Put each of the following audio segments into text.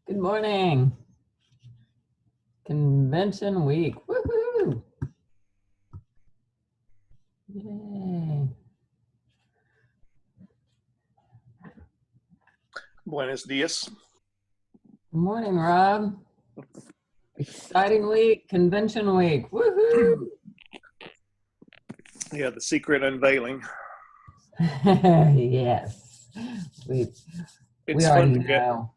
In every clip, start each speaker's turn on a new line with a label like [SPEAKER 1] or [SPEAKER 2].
[SPEAKER 1] Good morning. Convention week. Woohoo! Yay.
[SPEAKER 2] Buenos dias.
[SPEAKER 1] Good morning, Rob. Exciting week, convention week. Woohoo!
[SPEAKER 2] Yeah, the secret unveiling.
[SPEAKER 1] Yes. We
[SPEAKER 2] It's fun
[SPEAKER 1] already
[SPEAKER 2] to get.
[SPEAKER 1] know.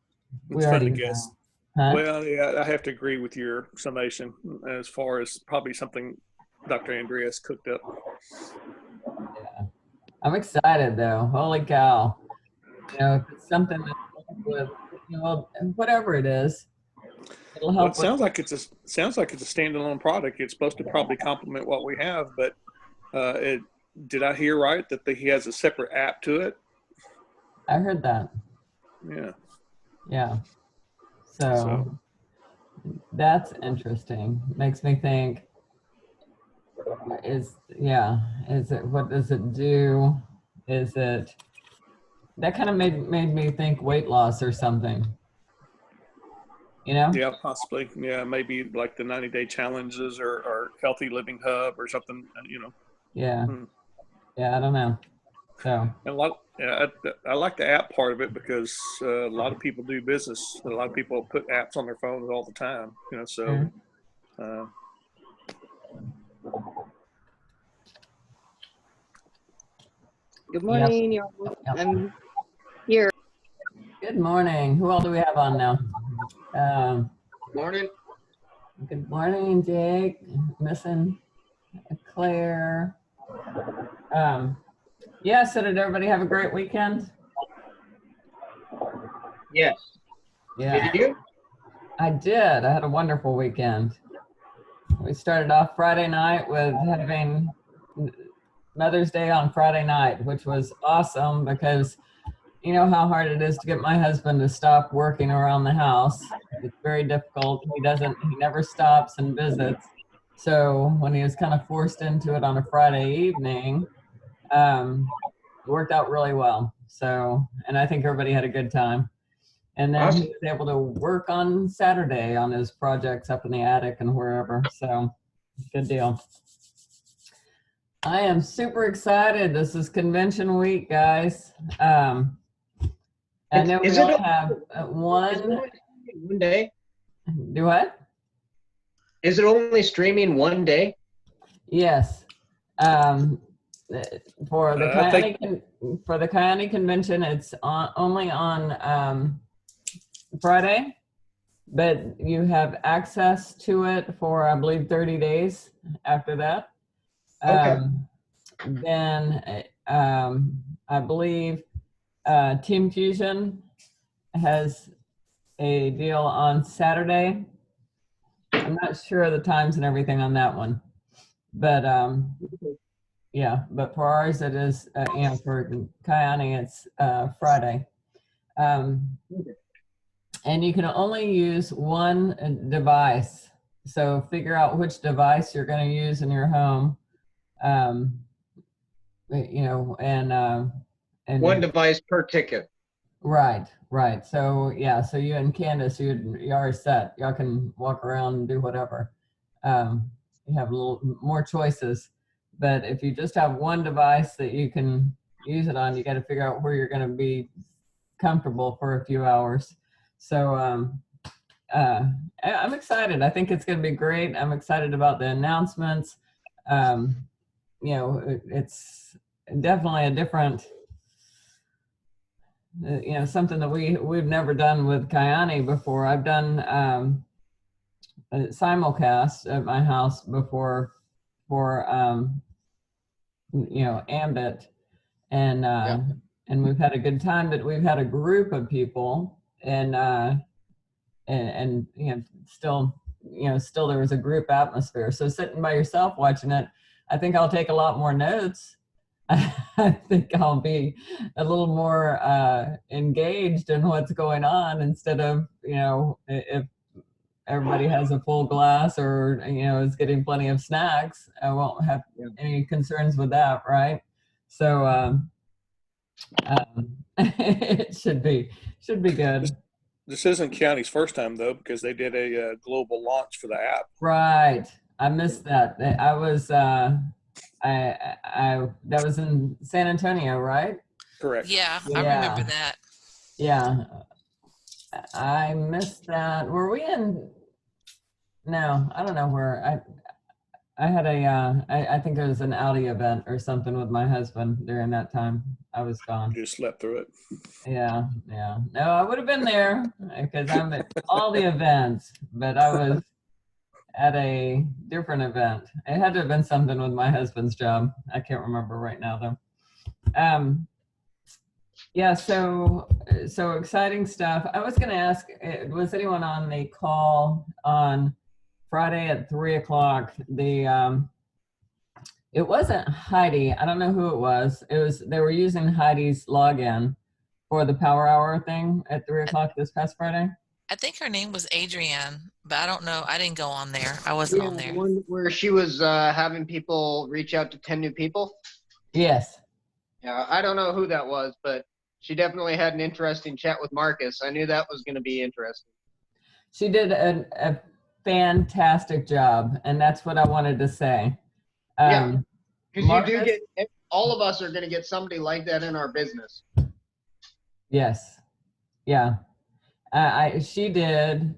[SPEAKER 1] We
[SPEAKER 2] It's fun
[SPEAKER 1] already
[SPEAKER 2] to
[SPEAKER 1] know.
[SPEAKER 2] guess.
[SPEAKER 1] Huh?
[SPEAKER 2] Well, yeah, I have to agree with your summation as far as probably something Dr. Andreas cooked up.
[SPEAKER 1] Yeah. I'm excited though. Holy cow. If it's something that helps with, whatever it is, it'll
[SPEAKER 2] Well, it
[SPEAKER 1] help with.
[SPEAKER 2] sounds like it's a standalone product. It's supposed to probably complement what we have, but it did I hear right that he has a separate app to it?
[SPEAKER 1] I heard that.
[SPEAKER 2] Yeah.
[SPEAKER 1] Yeah. So
[SPEAKER 2] So
[SPEAKER 1] that's interesting. Makes me think, is it, what does it do? Is it, that kind of made me think weight loss or something,
[SPEAKER 2] yeah, possibly. Yeah, maybe like the 90-day challenges or healthy living hub or something.
[SPEAKER 1] Yeah.
[SPEAKER 2] Hmm.
[SPEAKER 1] Yeah, I don't know. So
[SPEAKER 2] And I like the app part of it because a lot of people do business. A lot of people put apps on their phones all the time. So
[SPEAKER 1] mm,
[SPEAKER 2] uh,
[SPEAKER 3] Good
[SPEAKER 1] yep,
[SPEAKER 3] morning, y'all.
[SPEAKER 1] yep.
[SPEAKER 3] I'm here.
[SPEAKER 1] Good morning. Who all do we have on now?
[SPEAKER 3] Morning.
[SPEAKER 1] Good morning, Jake. Missing Claire. Yeah, so did everybody have a great weekend?
[SPEAKER 3] Yes.
[SPEAKER 1] Yeah,
[SPEAKER 3] Did you?
[SPEAKER 1] I did. I had a wonderful weekend. We started off Friday night with having Mother's Day on Friday night, which was awesome because you know how hard it is to get my husband to stop working around the house. It's very difficult. He never stops and visits. So when he was kind of forced into it on a Friday evening, it worked out really well. So, and I think everybody had a good time. And then he
[SPEAKER 3] Awesome.
[SPEAKER 1] was able to work on Saturday on his projects up in the attic and wherever. So, good deal. I am super excited. This is convention week, guys. I know we
[SPEAKER 3] Is
[SPEAKER 1] only
[SPEAKER 3] it
[SPEAKER 1] have
[SPEAKER 3] is it
[SPEAKER 1] one.
[SPEAKER 3] only one day?
[SPEAKER 1] Do what?
[SPEAKER 3] Is it only streaming one day?
[SPEAKER 1] Yes. Um, for the
[SPEAKER 2] I think
[SPEAKER 1] Kione convention, it's only on Friday, but you have access to it for, I believe, 30 days after that.
[SPEAKER 3] Okay.
[SPEAKER 1] Then I believe Team Fusion has a deal on Saturday. I'm not sure of the times and everything on that one, but yeah, but for ours it is, for Kione it's Friday. And you can only use one device. So figure out which device you're going to use in your home. Um, and
[SPEAKER 3] One device per ticket.
[SPEAKER 1] right. So yeah, so you and Candace, you are set. Y'all can walk around and do whatever. You have a little more choices, but if you just have one device that you can use it on, you got to figure out where you're going to be comfortable for a few hours. So I'm excited. I think it's going to be great. I'm excited about the announcements. It's definitely a different, something that we've never done with Kione before. I've done a simulcast at my house before for Ambit, and and we've had a good time. But we've had a group of people, and still there was a group atmosphere. So sitting by yourself watching it, I think I'll take a lot more notes. I think I'll be a little more engaged in what's going on instead of, if everybody has a full glass or, is getting plenty of snacks, I won't have any concerns with that, right? So it should be good.
[SPEAKER 2] This isn't County's first time though, because they did a global launch for the app.
[SPEAKER 1] Right. I missed that. I was, that was in San Antonio, right?
[SPEAKER 2] Correct.
[SPEAKER 4] Yeah, I
[SPEAKER 1] Yeah.
[SPEAKER 4] remember that.
[SPEAKER 1] Yeah. I missed that. Were we in? No, I don't know where. I had I think it was an Audi event or something with my husband during that time. I was gone.
[SPEAKER 2] You just slept through it.
[SPEAKER 1] Yeah. No, I would have been there because I'm at all the events, but I was at a different event. It had to have been something with my husband's job. I can't remember right now though. Yeah, so exciting stuff. I was going to ask, was anyone on the call on Friday at 3:00? It wasn't Heidi. I don't know who it was. They were using Heidi's login for the Power Hour thing at 3:00 this past Friday.
[SPEAKER 4] I think her name was Adrienne, but I don't know. I didn't go on there. I wasn't on there.
[SPEAKER 3] One where she was having people reach out to 10 new people.
[SPEAKER 1] Yes.
[SPEAKER 3] Yeah, I don't know who that was, but she definitely had an interesting chat with Marcus. I knew that was going to be interesting.
[SPEAKER 1] She did a fantastic job, and that's what I wanted to say.
[SPEAKER 3] Yeah. Because
[SPEAKER 1] Marcus?
[SPEAKER 3] you do get, all of us are going to get somebody like that in our business.
[SPEAKER 1] Yes. Yeah. She did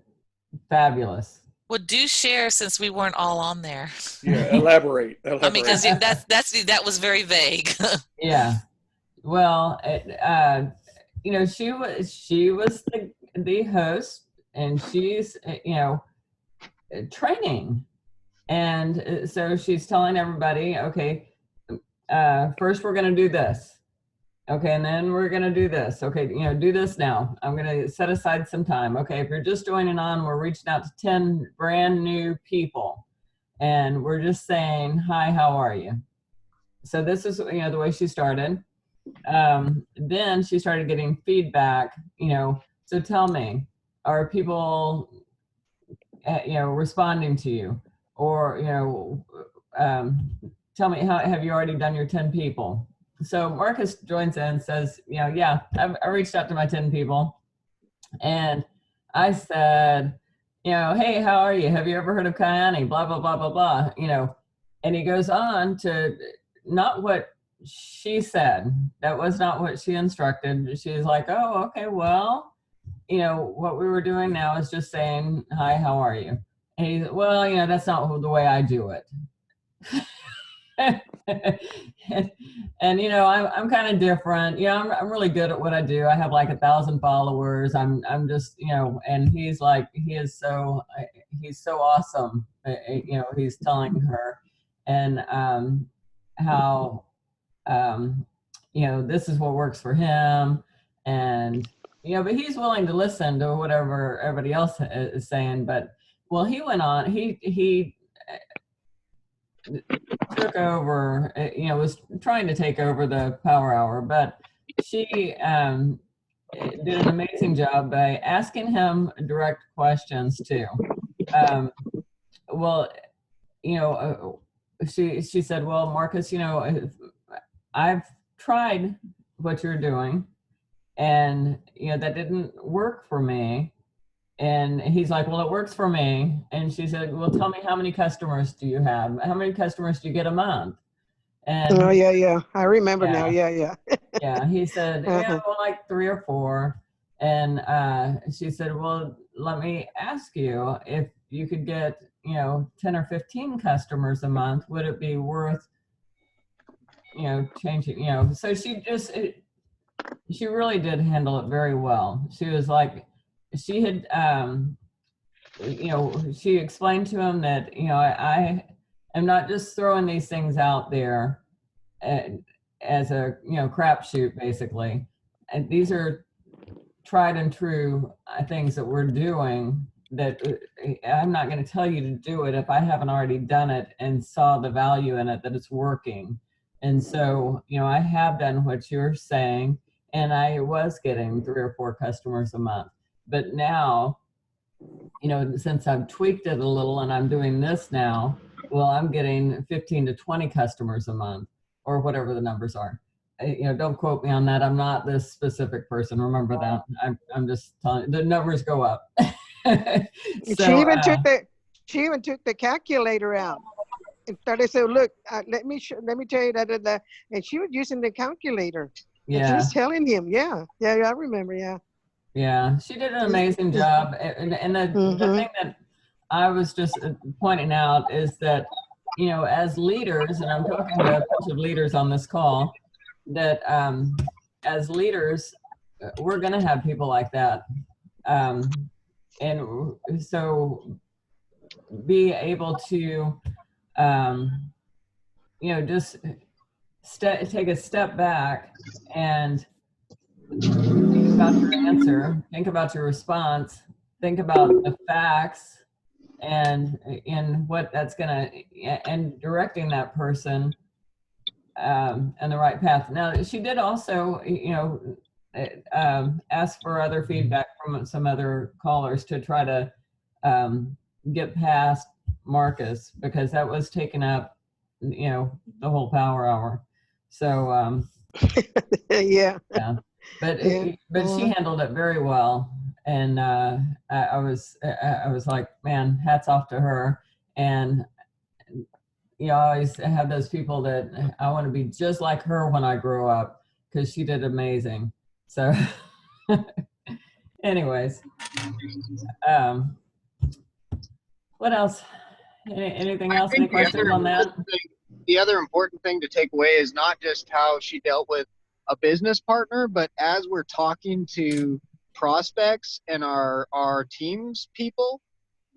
[SPEAKER 1] fabulous.
[SPEAKER 4] Well, do share since we weren't all on there.
[SPEAKER 2] Yeah, elaborate.
[SPEAKER 4] I mean, because that was very vague.
[SPEAKER 1] Yeah. Well, she was the host, and she's training, and so she's telling everybody, okay, first we're going to do this. Okay, and then we're going to do this. Okay, do this now. I'm going to set aside some time. Okay, if you're just joining on, we're reaching out to 10 brand new people. And we're just saying, hi, how are you? So this is, the way she started. Then she started getting feedback, so tell me, are people, responding to you? Or, tell me, how have you already done your 10 people? So Marcus joins in and says, yeah, I reached out to my 10 people. And I said, hey, how are you? Have you ever heard of Kyani? Blah, blah, blah, blah, blah. And he goes on to not what she said. That was not what she instructed. She's like, oh, okay, well, what we were doing now is just saying, hi, how are you? And he's, well, that's not the way I do it. and I'm kind of different. I'm really good at what I do. I have like 1,000 followers. I'm just and he's like, he's so awesome. He's telling her, and how this is what works for him, and but he's willing to listen to whatever everybody else is saying. But well, he went on. He took over, was trying to take over the Power Hour, but she did an amazing job by asking him direct questions too. She said, well, Marcus, I've tried what you're doing, and that didn't work for me. And he's like, well, it works for me. And she said, well, tell me, how many customers do you have? How many customers do you get a month? And
[SPEAKER 5] oh, yeah. I remember now. Yeah.
[SPEAKER 1] Yeah. He said, well, like 3 or 4. And she said, well, let me ask you, if you could get, 10 or 15 customers a month, would it be worth, changing, so she really did handle it very well. She was like, she had, she explained to him that, I am not just throwing these things out there as a, crapshoot, basically. And these are tried and true things that we're doing that I'm not going to tell you to do it if I haven't already done it and saw the value in it, that it's working. And so, I have done what you're saying, and I was getting 3 or 4 customers a month. But now, since I've tweaked it a little and I'm doing this now, well, I'm getting 15 to 20 customers a month, or whatever the numbers are. don't quote me on that. I'm not this specific person. Remember that. I'm just telling you, the numbers go up.
[SPEAKER 5] She even took the calculator out and started saying, "Look, let me tell you that," and she was using the calculator. And she was telling him, yeah, I remember,
[SPEAKER 1] Yeah, she did an amazing job. And the thing that I was just pointing out is that, as leaders, and I'm talking to a bunch of leaders on this call, that as leaders, we're going to have people like that. And so be able to, just take a step back and think about your answer, think about your response, think about the facts and what that's gonna, and directing that person and the right path. Now, she did also, ask for other feedback from some other callers to try to get past Marcus, because that was taking up, the whole power hour. So,
[SPEAKER 5] yeah.
[SPEAKER 1] But she handled it very well, and I was like, man, hats off to her. And I always have those people that I want to be just like her when I grow up, because she did amazing. So, anyways, what else? Anything else? Any questions on that?
[SPEAKER 3] The other important thing to take away is not just how she dealt with a business partner, but as we're talking to prospects and our teams people,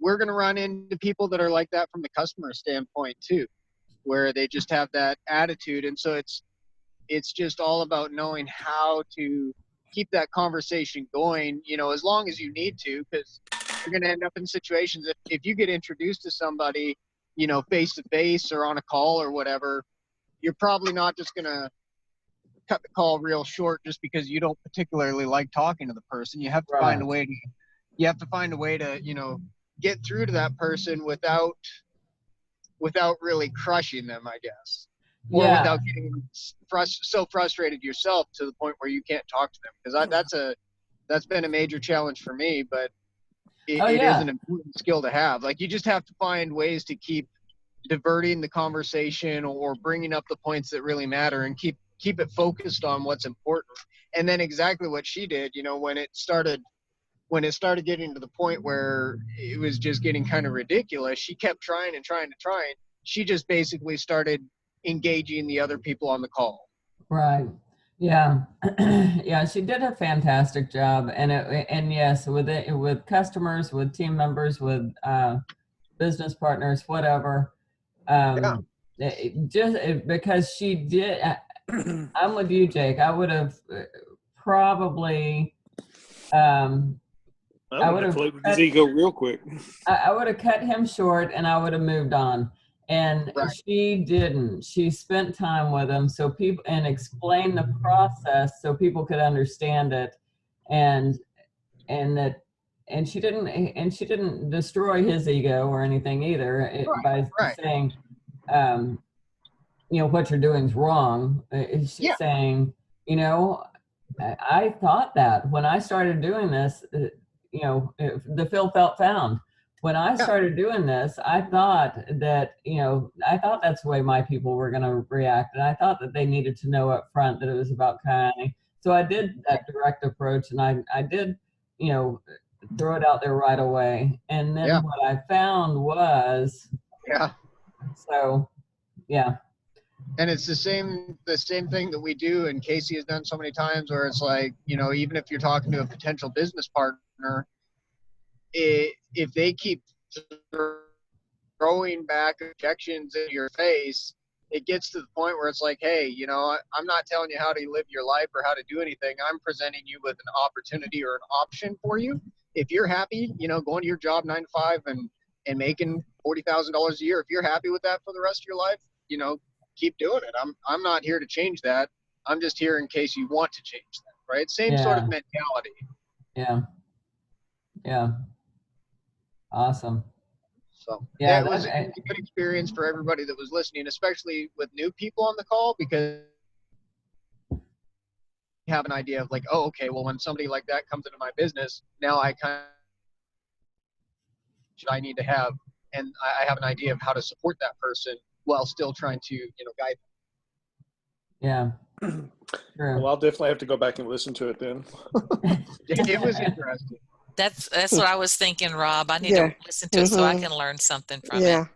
[SPEAKER 3] we're going to run into people that are like that from the customer standpoint too, where they just have that attitude. And so it's just all about knowing how to keep that conversation going, as long as you need to, because you're going to end up in situations if you get introduced to somebody, face to face or on a call or whatever, you're probably not just going to cut the call real short just because you don't particularly like talking to the person. You have to find a way to get through to that person without really crushing them, I guess. Or without getting so frustrated yourself to the point where you can't talk to them, because that's been a major challenge for me, but it is an important skill to have. Like, you just have to find ways to keep diverting the conversation or bringing up the points that really matter and keep it focused on what's important. And then exactly what she did, when it started getting to the point where it was just getting kind of ridiculous, she kept trying and trying. She just basically started engaging the other people on the call.
[SPEAKER 1] Right. Yeah. Yeah, she did a fantastic job. And yes, with customers, with team members, with business partners, whatever. Because she did, I'm with you, Jake. I would have probably,
[SPEAKER 2] I would have deflated his ego real quick.
[SPEAKER 1] I would have cut him short and I would have moved on. And she didn't. She spent time with him and explained the process so people could understand it, and she didn't destroy his ego or anything either by saying, what you're doing is wrong. She's saying, I thought that when I started doing this, the Phil felt found. When I started doing this, I thought that, that's the way my people were going to react. And I thought that they needed to know up front that it was about Kyani. So I did that direct approach, and I did, throw it out there right away. And then what I found was, so, yeah.
[SPEAKER 3] And it's the same thing that we do, and Casey has done so many times, where it's like, even if you're talking to a potential business partner, if they keep throwing back objections in your face, it gets to the point where it's like, hey, I'm not telling you how to live your life or how to do anything. I'm presenting you with an opportunity or an option for you. If you're happy, going to your job 9 to 5 and making $40,000 a year, if you're happy with that for the rest of your life, keep doing it. I'm not here to change that. I'm just here in case you want to change that, right? Same sort of mentality.
[SPEAKER 1] Yeah. Awesome.
[SPEAKER 3] So it was a good experience for everybody that was listening, especially with new people on the call, because have an idea of like, oh, okay, well, when somebody like that comes into my business, now I kind of should I need to have, and I have an idea of how to support that person while still trying to, guide
[SPEAKER 1] Yeah.
[SPEAKER 2] Well,
[SPEAKER 1] True.
[SPEAKER 2] I'll definitely have to go back and listen to it then.
[SPEAKER 3] them. It was interesting.
[SPEAKER 4] That's what I was thinking, Rob. I need
[SPEAKER 5] Yeah.
[SPEAKER 4] to listen to it so I
[SPEAKER 5] Mhm.
[SPEAKER 4] can learn something from
[SPEAKER 5] Yeah.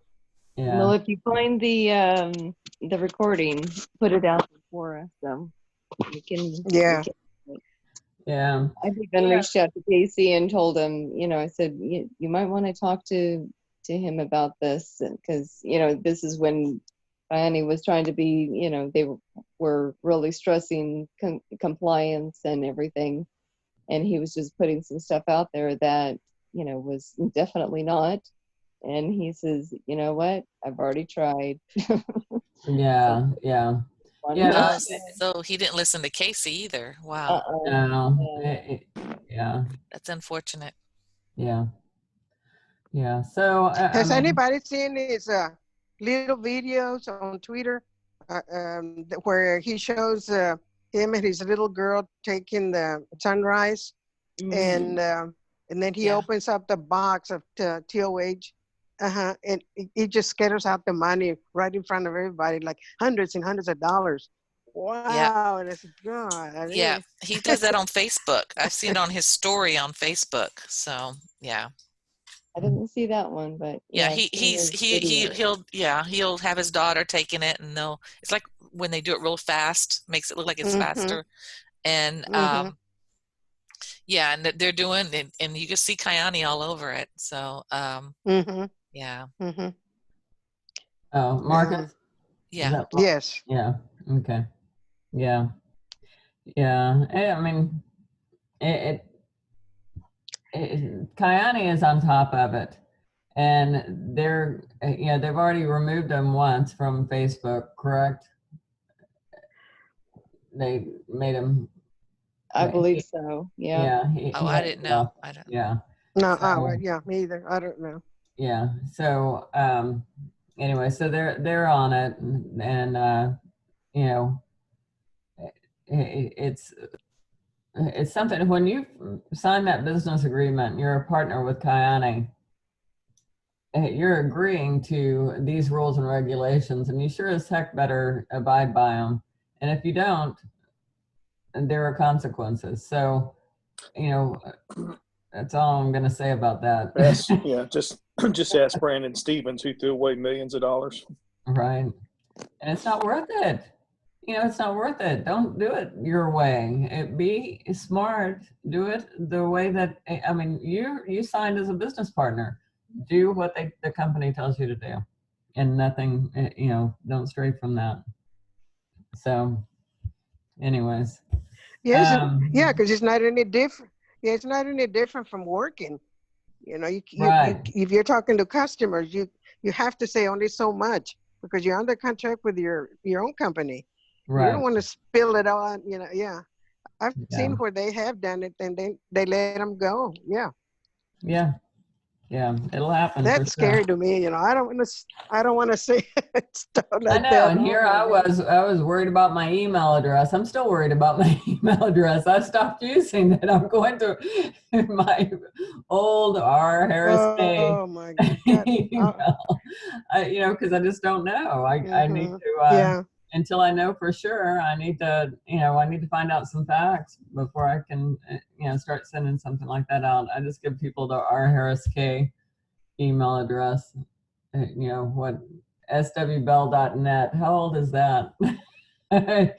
[SPEAKER 4] it.
[SPEAKER 6] Well,
[SPEAKER 1] Yeah.
[SPEAKER 6] if you find the recording, put it out for us. We can.
[SPEAKER 5] Yeah.
[SPEAKER 1] Yeah.
[SPEAKER 6] I've even
[SPEAKER 1] Yeah.
[SPEAKER 6] reached out to Casey and told him, I said you might want to talk to him about this, because this is when Annie was trying to be, they were really stressing compliance and everything, and he was just putting some stuff out there that was definitely not. And he says, you know what? I've already tried.
[SPEAKER 1] Yeah. Yeah. Yeah.
[SPEAKER 4] Oh, so he didn't listen to Casey either. Wow.
[SPEAKER 1] No. Yeah.
[SPEAKER 4] That's unfortunate.
[SPEAKER 1] Yeah. Yeah. So,
[SPEAKER 5] Has anybody seen his little videos on Twitter where he shows him and his little girl taking the sunrise, and then he opens up the box of TOH, and he just scatters out the money right in front of everybody, like hundreds and hundreds of dollars. Wow, and it's God.
[SPEAKER 4] Yeah, he does that on Facebook. I've seen it on his story on Facebook. So yeah.
[SPEAKER 6] I didn't see that one, but
[SPEAKER 4] Yeah, he'll have his daughter taking it, and it's like when they do it real fast, makes it look like it's faster, and yeah, and they're doing it, and you can see Kayani all over it. So yeah.
[SPEAKER 1] Oh, Marcus.
[SPEAKER 4] Yeah.
[SPEAKER 5] Yes.
[SPEAKER 1] Yeah. Okay. Yeah. Yeah. I mean, Kayani is on top of it, and they've already removed him once from Facebook, correct? They made him.
[SPEAKER 6] I believe so. Yeah.
[SPEAKER 1] Yeah.
[SPEAKER 4] I didn't know. I don't.
[SPEAKER 1] Yeah.
[SPEAKER 5] No.
[SPEAKER 1] So,
[SPEAKER 5] Yeah. Me either. I don't know.
[SPEAKER 1] yeah. So anyway, so they're on it, and it's something. When you sign that business agreement, you're a partner with Kayani. You're agreeing to these rules and regulations, and you sure as heck better abide by them. And if you don't, there are consequences. So, that's all I'm going to say about that.
[SPEAKER 2] Yeah, just ask Brandon Stevens, who threw away millions of dollars.
[SPEAKER 1] Right. And it's not worth it. It's not worth it. Don't do it your way. Be smart. Do it the way that, you signed as a business partner. Do what the company tells you to do, and nothing, don't stray from that. So anyways.
[SPEAKER 5] Yes. Because it's not any different. Yeah, it's not any different from working.
[SPEAKER 1] Right.
[SPEAKER 5] If you're talking to customers, you have to say only so much, because you're under contract with your own company.
[SPEAKER 1] Right.
[SPEAKER 5] You don't want to spill it on, yeah. I've seen where they have done it, and they let them go. Yeah.
[SPEAKER 1] Yeah. Yeah. It'll happen.
[SPEAKER 5] That's scary to me. I don't want to say stuff like that.
[SPEAKER 1] I know. And here I was worried about my email address. I'm still worried about my email address. I stopped using it. I'm going to my old R. Harris K.
[SPEAKER 5] Oh my God.
[SPEAKER 1] email. Because I just don't know. I need to. Until I know for sure, I need to find out some facts before I can, start sending something like that out. I just give people the R. Harris K. email address. What swbell.net. How old is that? The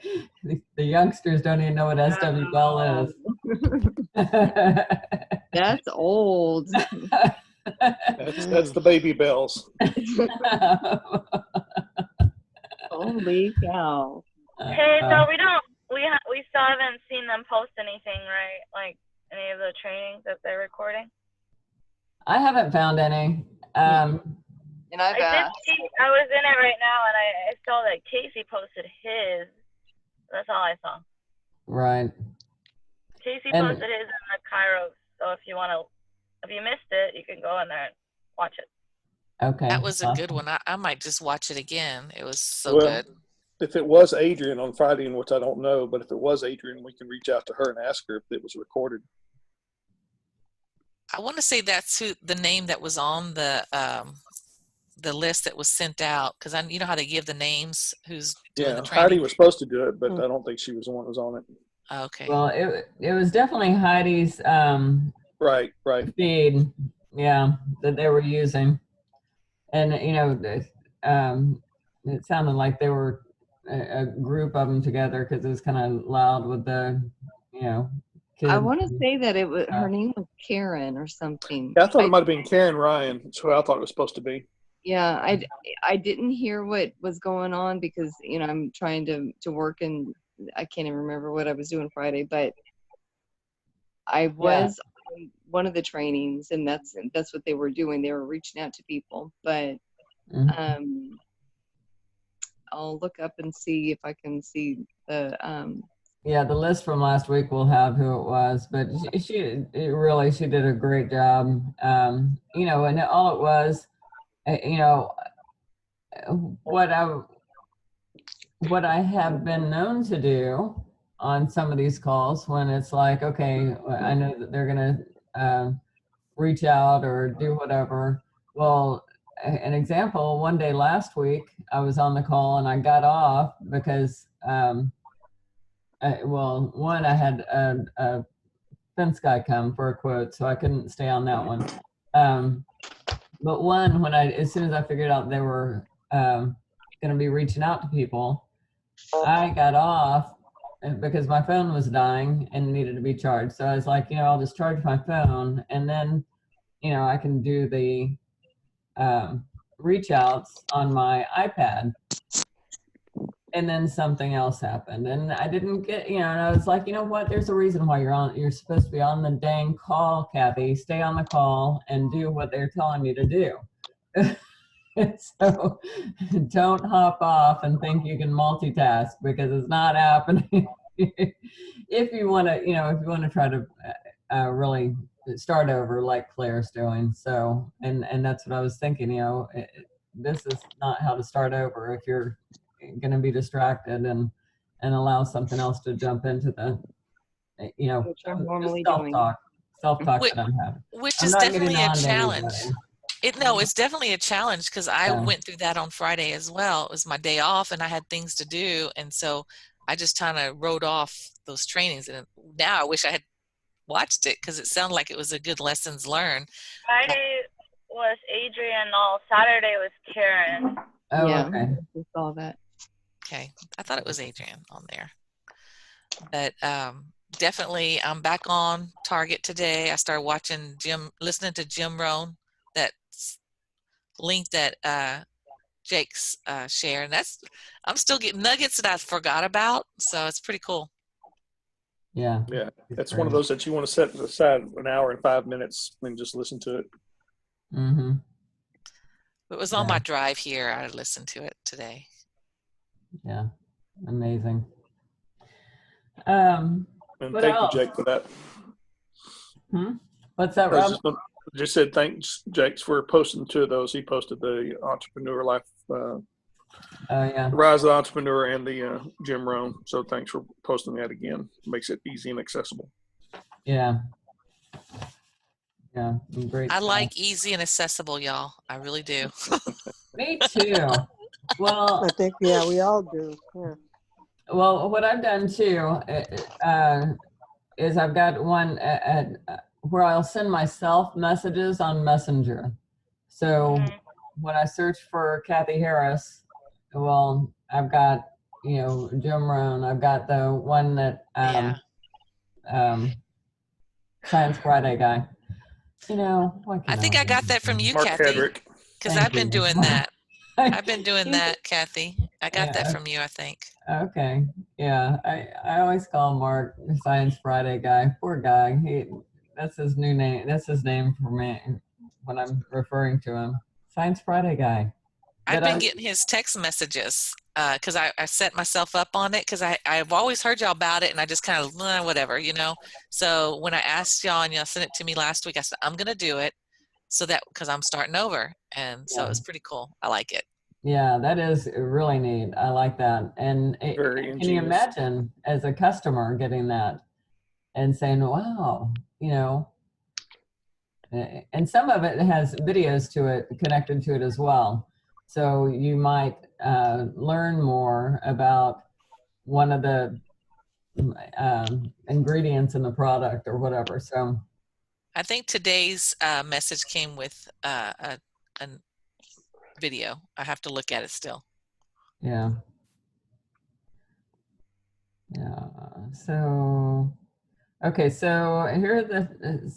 [SPEAKER 1] youngsters don't even know what swbell is.
[SPEAKER 6] That's old.
[SPEAKER 2] That's the baby bells.
[SPEAKER 6] Holy cow.
[SPEAKER 7] Hey, so we still haven't seen them post anything, right? Like any of the trainings that they're recording?
[SPEAKER 1] I haven't found any.
[SPEAKER 6] And I've asked.
[SPEAKER 7] I was in it right now, and I saw that Casey posted his. That's all I saw.
[SPEAKER 1] Right.
[SPEAKER 7] Casey posted his in the Kairos, so if you missed it, you can go in there and watch it.
[SPEAKER 1] Okay.
[SPEAKER 4] That was a good one. I might just watch it again. It was so good.
[SPEAKER 2] if it was Adrian on Friday, and which I don't know, but if it was Adrian, we can reach out to her and ask her if it was recorded.
[SPEAKER 4] I want to say that's the name that was on the list that was sent out, because you know how they give the names who's doing the training.
[SPEAKER 2] Heidi was supposed to do it, but I don't think she was the one who was on it.
[SPEAKER 4] Okay.
[SPEAKER 1] Well, it was definitely Heidi's
[SPEAKER 2] Right.
[SPEAKER 1] feed, yeah, that they were using, and it sounded like they were a group of them together because it was kind of loud with the kids.
[SPEAKER 6] I want to say that it was her name was Karen or something.
[SPEAKER 2] Yeah, I thought it might have been Karen Ryan. That's who I thought it was supposed to be.
[SPEAKER 6] Yeah, I didn't hear what was going on because I'm trying to work, and I can't even remember what I was doing Friday, but I was on one of the trainings, and that's what they were doing. They were reaching out to people, but I'll look up and see if I can see the
[SPEAKER 1] the list from last week will have who it was, but she did a great job. And all it was, what I have been known to do on some of these calls when it's like, okay, I know that they're going to reach out or do whatever. Well, an example, one day last week, I was on the call and I got off because, I had a fence guy come for a quote, so I couldn't stay on that one. But as soon as I figured out they were going to be reaching out to people, I got off because my phone was dying and needed to be charged. So I was like, I'll just charge my phone and then, I can do the reach outs on my iPad. And then something else happened and I didn't get, and I was like, what? There's a reason why you're supposed to be on the dang call, Kathy. Stay on the call and do what they're telling you to do. So don't hop off and think you can multitask because it's not happening. If you want to, try to really start over like Claire's doing. So, and that's what I was thinking, this is not how to start over if you're going to be distracted and allow something else to jump into the,
[SPEAKER 6] which I'm normally
[SPEAKER 1] self-talk that I'm having.
[SPEAKER 4] Which is definitely a challenge. It's definitely a challenge because I went through that on Friday as well. It was my day off and I had things to do. And so I just kind of wrote off those trainings. And now I wish I had watched it because it sounded like it was a good lessons learned.
[SPEAKER 7] Friday was Adrian, Saturday was Karen.
[SPEAKER 1] Oh,
[SPEAKER 6] yeah,
[SPEAKER 1] okay.
[SPEAKER 6] I saw that.
[SPEAKER 4] Okay. I thought it was Adrian on there. But definitely I'm back on target today. I started listening to Jim Rohn, that link that Jake's shared. And I'm still getting nuggets that I forgot about. So it's pretty cool.
[SPEAKER 1] Yeah.
[SPEAKER 2] Yeah. That's one of those that you want to set aside an hour and 5 minutes and just listen to it.
[SPEAKER 1] Mm-hmm.
[SPEAKER 4] It was on my drive here. I listened to it today.
[SPEAKER 1] Yeah. Amazing.
[SPEAKER 2] And thank you, Jake, for that.
[SPEAKER 1] What's that, Rob?
[SPEAKER 2] Just said thanks, Jake, for posting 2 of those. He posted the Entrepreneur Life, Rise of the Entrepreneur, and the Jim Rohn. So thanks for posting that again. It makes it easy and accessible.
[SPEAKER 1] Yeah. Yeah, great.
[SPEAKER 4] I like easy and accessible, y'all. I really do.
[SPEAKER 1] Me too. Well,
[SPEAKER 5] I think, we all do. Yeah.
[SPEAKER 1] Well, what I've done too is I've got one where I'll send myself messages on Messenger. So when I search for Kathy Harris, well, I've got, Jim Rohn. I've got the one that Science Friday guy.
[SPEAKER 4] I think I got that from you,
[SPEAKER 2] Mark
[SPEAKER 4] Kathy.
[SPEAKER 2] Hedrick.
[SPEAKER 4] Because I've been doing that. I've been doing that, Kathy. I got that from you, I think.
[SPEAKER 1] Okay. Yeah. I always call Mark Science Friday guy. Poor guy. That's his new name. That's his name for me when I'm referring to him. Science Friday guy.
[SPEAKER 4] I've been getting his text messages because I set myself up on it because I've always heard y'all about it and I just kind of whatever, So when I asked y'all and y'all sent it to me last week, I said, I'm going to do it because I'm starting over. And so it was pretty cool. I like it.
[SPEAKER 1] Yeah, that is really neat. I like that. And
[SPEAKER 2] Very
[SPEAKER 1] can you
[SPEAKER 2] ingenious.
[SPEAKER 1] imagine as a customer getting that and saying, wow, you know, and some of it has videos to it connected to it as well. So you might learn more about one of the ingredients in the product or whatever. So
[SPEAKER 4] I think today's message came with a video. I have to look at it still.
[SPEAKER 1] yeah. Yeah. So, okay. So here are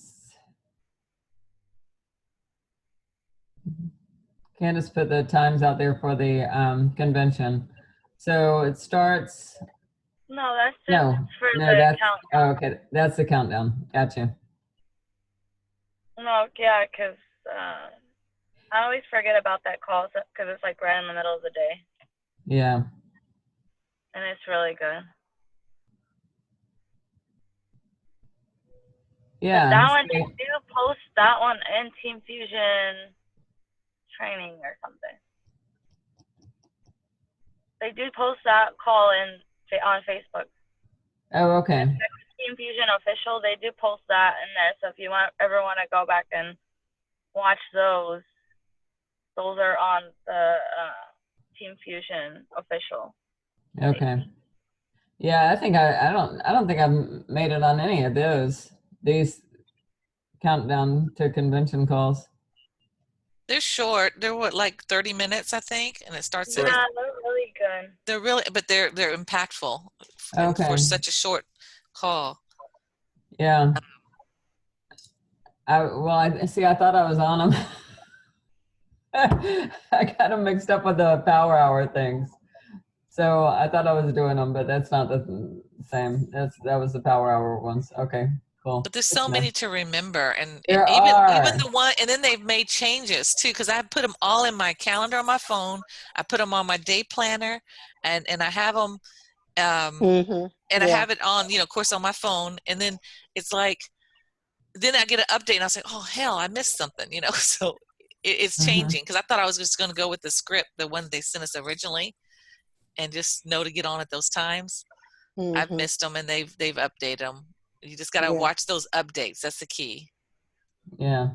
[SPEAKER 1] Candace put the times out there for the convention. So it starts,
[SPEAKER 7] No, that's just
[SPEAKER 1] no,
[SPEAKER 7] for
[SPEAKER 1] no,
[SPEAKER 7] the
[SPEAKER 1] that's,
[SPEAKER 7] countdown.
[SPEAKER 1] oh, okay. That's the countdown. Gotcha.
[SPEAKER 7] No, yeah, 'cause I always forget about that call because it's like right in the middle of the day,
[SPEAKER 1] Yeah.
[SPEAKER 7] and it's really good.
[SPEAKER 1] Yeah.
[SPEAKER 7] But that one,
[SPEAKER 1] so-
[SPEAKER 7] they do post that one in Team Fusion training or something. They do post that call on Facebook.
[SPEAKER 1] oh, okay.
[SPEAKER 7] Team Fusion official, they do post that in there. So if you ever want to go back and watch those are on the Team Fusion official.
[SPEAKER 1] Okay. Yeah, I think I don't think I've made it on any of these countdown to convention calls.
[SPEAKER 4] They're short. They're what, like 30 minutes, I think, and it starts
[SPEAKER 7] Yeah,
[SPEAKER 4] at.
[SPEAKER 7] they're really good.
[SPEAKER 4] They're really, but they're impactful
[SPEAKER 1] Okay.
[SPEAKER 4] for such a short call.
[SPEAKER 1] Yeah. I see. I thought I was on them. I got them mixed up with the Power Hour things. So I thought I was doing them, but that's not the same. That was the Power Hour ones. Okay, cool.
[SPEAKER 4] But there's so many to remember, and
[SPEAKER 1] There
[SPEAKER 4] even
[SPEAKER 1] are.
[SPEAKER 4] the one, and then they've made changes too, because I put them all in my calendar on my phone. I put them on my day planner, and I have them, and I have it on, of course, on my phone. And then it's like, then I get an update, and I say, oh hell, I missed something, So it's changing, because I thought I was just going to go with the script, the one they sent us originally, and just know to get on at those times. I've missed them, and they've updated them. You just got to watch those updates. That's the key.
[SPEAKER 1] Yeah.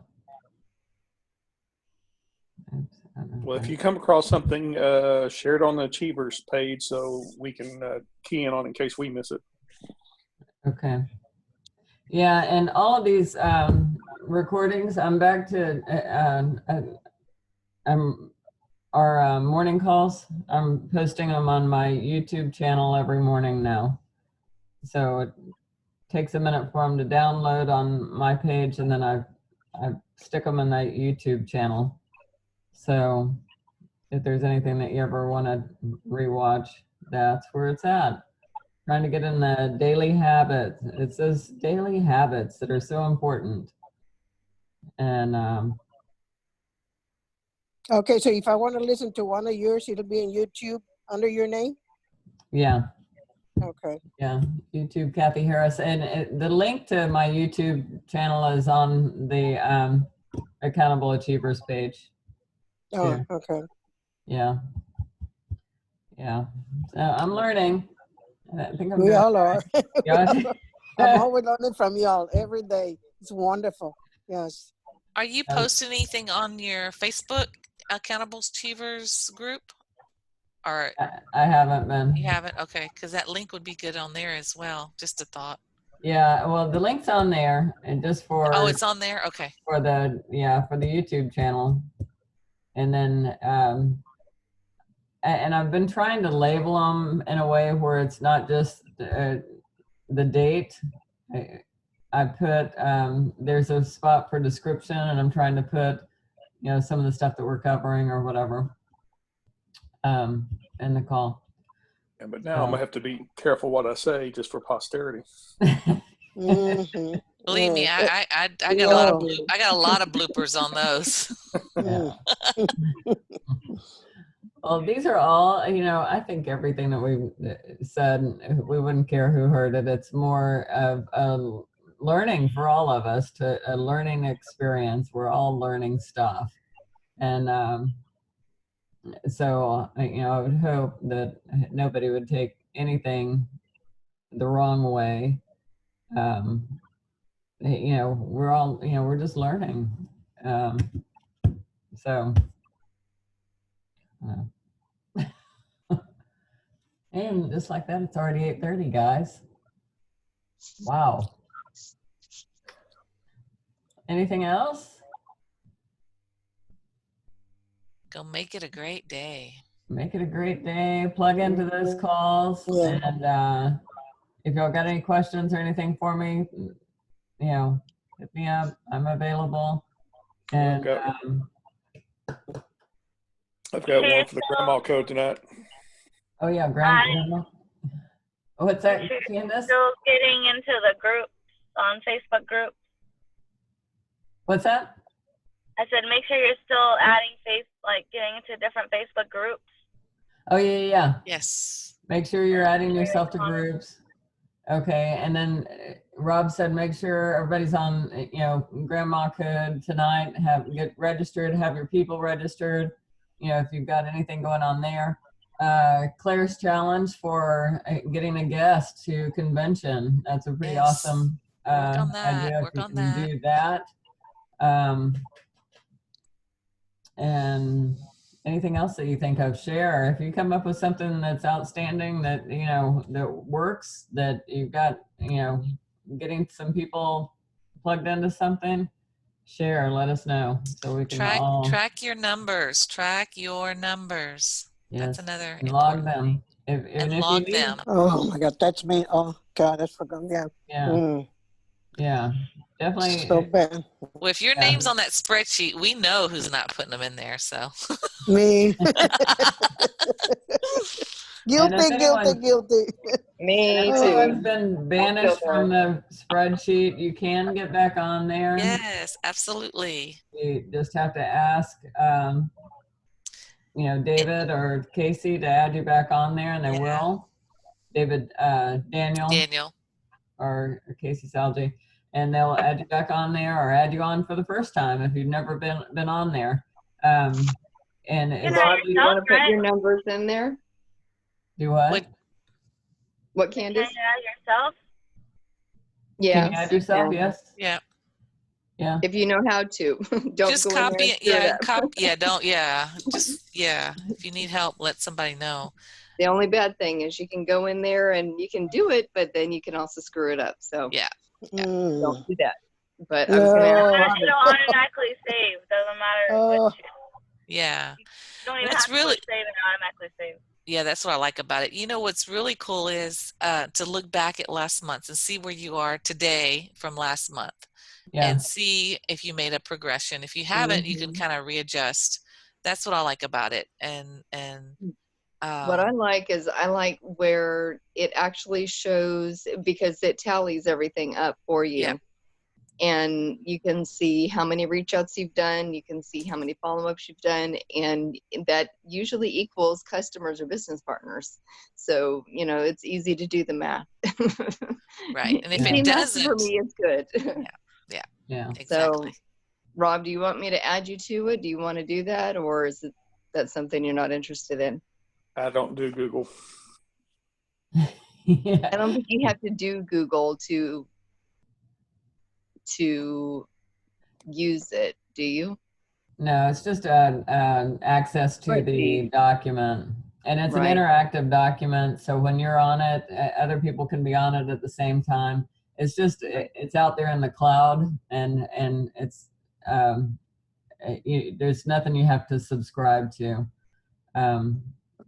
[SPEAKER 2] Well, if you come across something, share it on the Achievers page so we can key in on it in case we miss it.
[SPEAKER 1] Okay. Yeah, and all of these recordings, I'm back to our morning calls. I'm posting them on my YouTube channel every morning now. So it takes a minute for them to download on my page, and then I stick them in that YouTube channel. So if there's anything that you ever want to rewatch, that's where it's at. Trying to get in the daily habits. It's those daily habits that are so important. And
[SPEAKER 5] Okay, so if I want to listen to one of yours, it'll be in YouTube under your name?
[SPEAKER 1] yeah.
[SPEAKER 5] Okay.
[SPEAKER 1] Yeah, YouTube Kathy Harris. And the link to my YouTube channel is on the Accountable Achievers page.
[SPEAKER 5] Oh,
[SPEAKER 1] too.
[SPEAKER 5] okay.
[SPEAKER 1] Yeah. Yeah. So I'm learning. I think I'm
[SPEAKER 5] We
[SPEAKER 1] doing
[SPEAKER 5] all are.
[SPEAKER 1] Yeah.
[SPEAKER 5] I'm always learning from y'all every day. It's wonderful. Yes.
[SPEAKER 4] Are you posting anything on your Facebook Accountable Achievers group? Or
[SPEAKER 1] I haven't been.
[SPEAKER 4] you haven't? Okay, because that link would be good on there as well. Just a thought.
[SPEAKER 1] Yeah, well, the link's on there, and just for
[SPEAKER 4] Oh, it's on there. Okay.
[SPEAKER 1] for the YouTube channel, and then and I've been trying to label them in a way where it's not just the date. I put there's a spot for description, and I'm trying to put some of the stuff that we're covering or whatever in the call.
[SPEAKER 2] Yeah, but now I'm gonna have to be careful what I say just for posterity.
[SPEAKER 5] Mhm.
[SPEAKER 4] Believe me,
[SPEAKER 5] Yeah.
[SPEAKER 4] I got a lot of I got a lot of bloopers on those.
[SPEAKER 1] Yeah. Well, these are all, I think everything that we said, we wouldn't care who heard it. It's more of a learning for all of us, a learning experience. We're all learning stuff. And So, I would hope that nobody would take anything the wrong way. We're all, we're just learning. So, and just like that, it's already 8:30, guys. Wow. Anything else?
[SPEAKER 4] Go make it a great day.
[SPEAKER 1] Make it a great day. Plug into those calls.
[SPEAKER 5] Yeah.
[SPEAKER 1] And if y'all got any questions or anything for me, hit me up. I'm available. And
[SPEAKER 2] I've got one for the grandma code tonight.
[SPEAKER 1] oh yeah, grandma. What's that, Candace?
[SPEAKER 7] Still getting into the groups on Facebook groups.
[SPEAKER 1] What's that?
[SPEAKER 7] I said make sure you're still adding getting into different Facebook groups.
[SPEAKER 1] Oh yeah.
[SPEAKER 4] Yes.
[SPEAKER 1] Make sure you're adding yourself to groups. Okay, and then Rob said make sure everybody's on, Grandma Code tonight. Get registered, have your people registered. If you've got anything going on there. Claire's challenge for getting a guest to convention. That's a pretty
[SPEAKER 4] Yes.
[SPEAKER 1] awesome
[SPEAKER 4] Work on that.
[SPEAKER 1] idea.
[SPEAKER 4] Work
[SPEAKER 1] if you
[SPEAKER 4] on
[SPEAKER 1] can
[SPEAKER 4] that.
[SPEAKER 1] do that. And anything else that you think of, share. If you come up with something that's outstanding that, that works, that you've got, getting some people plugged into something, share, let us know so we can all
[SPEAKER 4] track your numbers. Track your numbers. That's another
[SPEAKER 1] and log
[SPEAKER 4] important
[SPEAKER 1] them.
[SPEAKER 4] thing. And log them.
[SPEAKER 5] Oh my God, that's me. Oh God, that's forgotten. Yeah.
[SPEAKER 1] Yeah. Yeah. Definitely.
[SPEAKER 5] So bad.
[SPEAKER 4] Well, if your name's on that spreadsheet, we know who's not putting them in there. So
[SPEAKER 5] Me. Guilty.
[SPEAKER 6] Me
[SPEAKER 1] If
[SPEAKER 6] too.
[SPEAKER 1] anyone's been banished from the spreadsheet, you can get back on there.
[SPEAKER 4] yes, absolutely.
[SPEAKER 1] You just have to ask, David or Casey to add you back on there, and they will. David, Daniel, or Casey Salji, and they'll add you back on there, or add you on for the first time if you've never been on there. And it's
[SPEAKER 6] Rob, you want to put your numbers in there?
[SPEAKER 1] do what?
[SPEAKER 6] What,
[SPEAKER 7] Can
[SPEAKER 6] Candace?
[SPEAKER 7] you add yourself?
[SPEAKER 6] Yeah.
[SPEAKER 1] Can you add yourself? Yes.
[SPEAKER 4] Yeah.
[SPEAKER 6] Yeah. If you know how to, don't
[SPEAKER 4] just
[SPEAKER 6] go
[SPEAKER 4] copy
[SPEAKER 6] in there
[SPEAKER 4] it. If you need help, let somebody know.
[SPEAKER 6] The only bad thing is you can go in there and you can do it, but then you can also screw it up. So don't do that. But I was going to ask.
[SPEAKER 7] It'll automatically save. Doesn't matter what you.
[SPEAKER 4] Yeah.
[SPEAKER 7] You don't even
[SPEAKER 4] What's
[SPEAKER 7] have
[SPEAKER 4] really
[SPEAKER 7] to save it automatically save.
[SPEAKER 4] Yeah, that's what I like about it. What's really cool is to look back at last month and see where you are today from last month, and see if you made a progression. If you haven't, you can kind of readjust. That's what I like about it. And
[SPEAKER 6] what I like is where it actually shows, because it tallies everything up for you.
[SPEAKER 4] Yeah.
[SPEAKER 6] And you can see how many reach outs you've done. You can see how many follow-ups you've done. And that usually equals customers or business partners. So, it's easy to do the math.
[SPEAKER 4] Right. And if it doesn't,
[SPEAKER 6] for me, it's good.
[SPEAKER 1] Yeah.
[SPEAKER 4] Exactly.
[SPEAKER 6] So, Rob, do you want me to add you to it? Do you want to do that? Or is that something you're not interested in?
[SPEAKER 2] I don't do Google.
[SPEAKER 6] I don't think you have to do Google to use it, do you?
[SPEAKER 1] No, it's just access to the document, and it's an interactive document. So when you're on it, other people can be on it at the same time. It's just it's out there in the cloud, and it's there's nothing you have to subscribe to.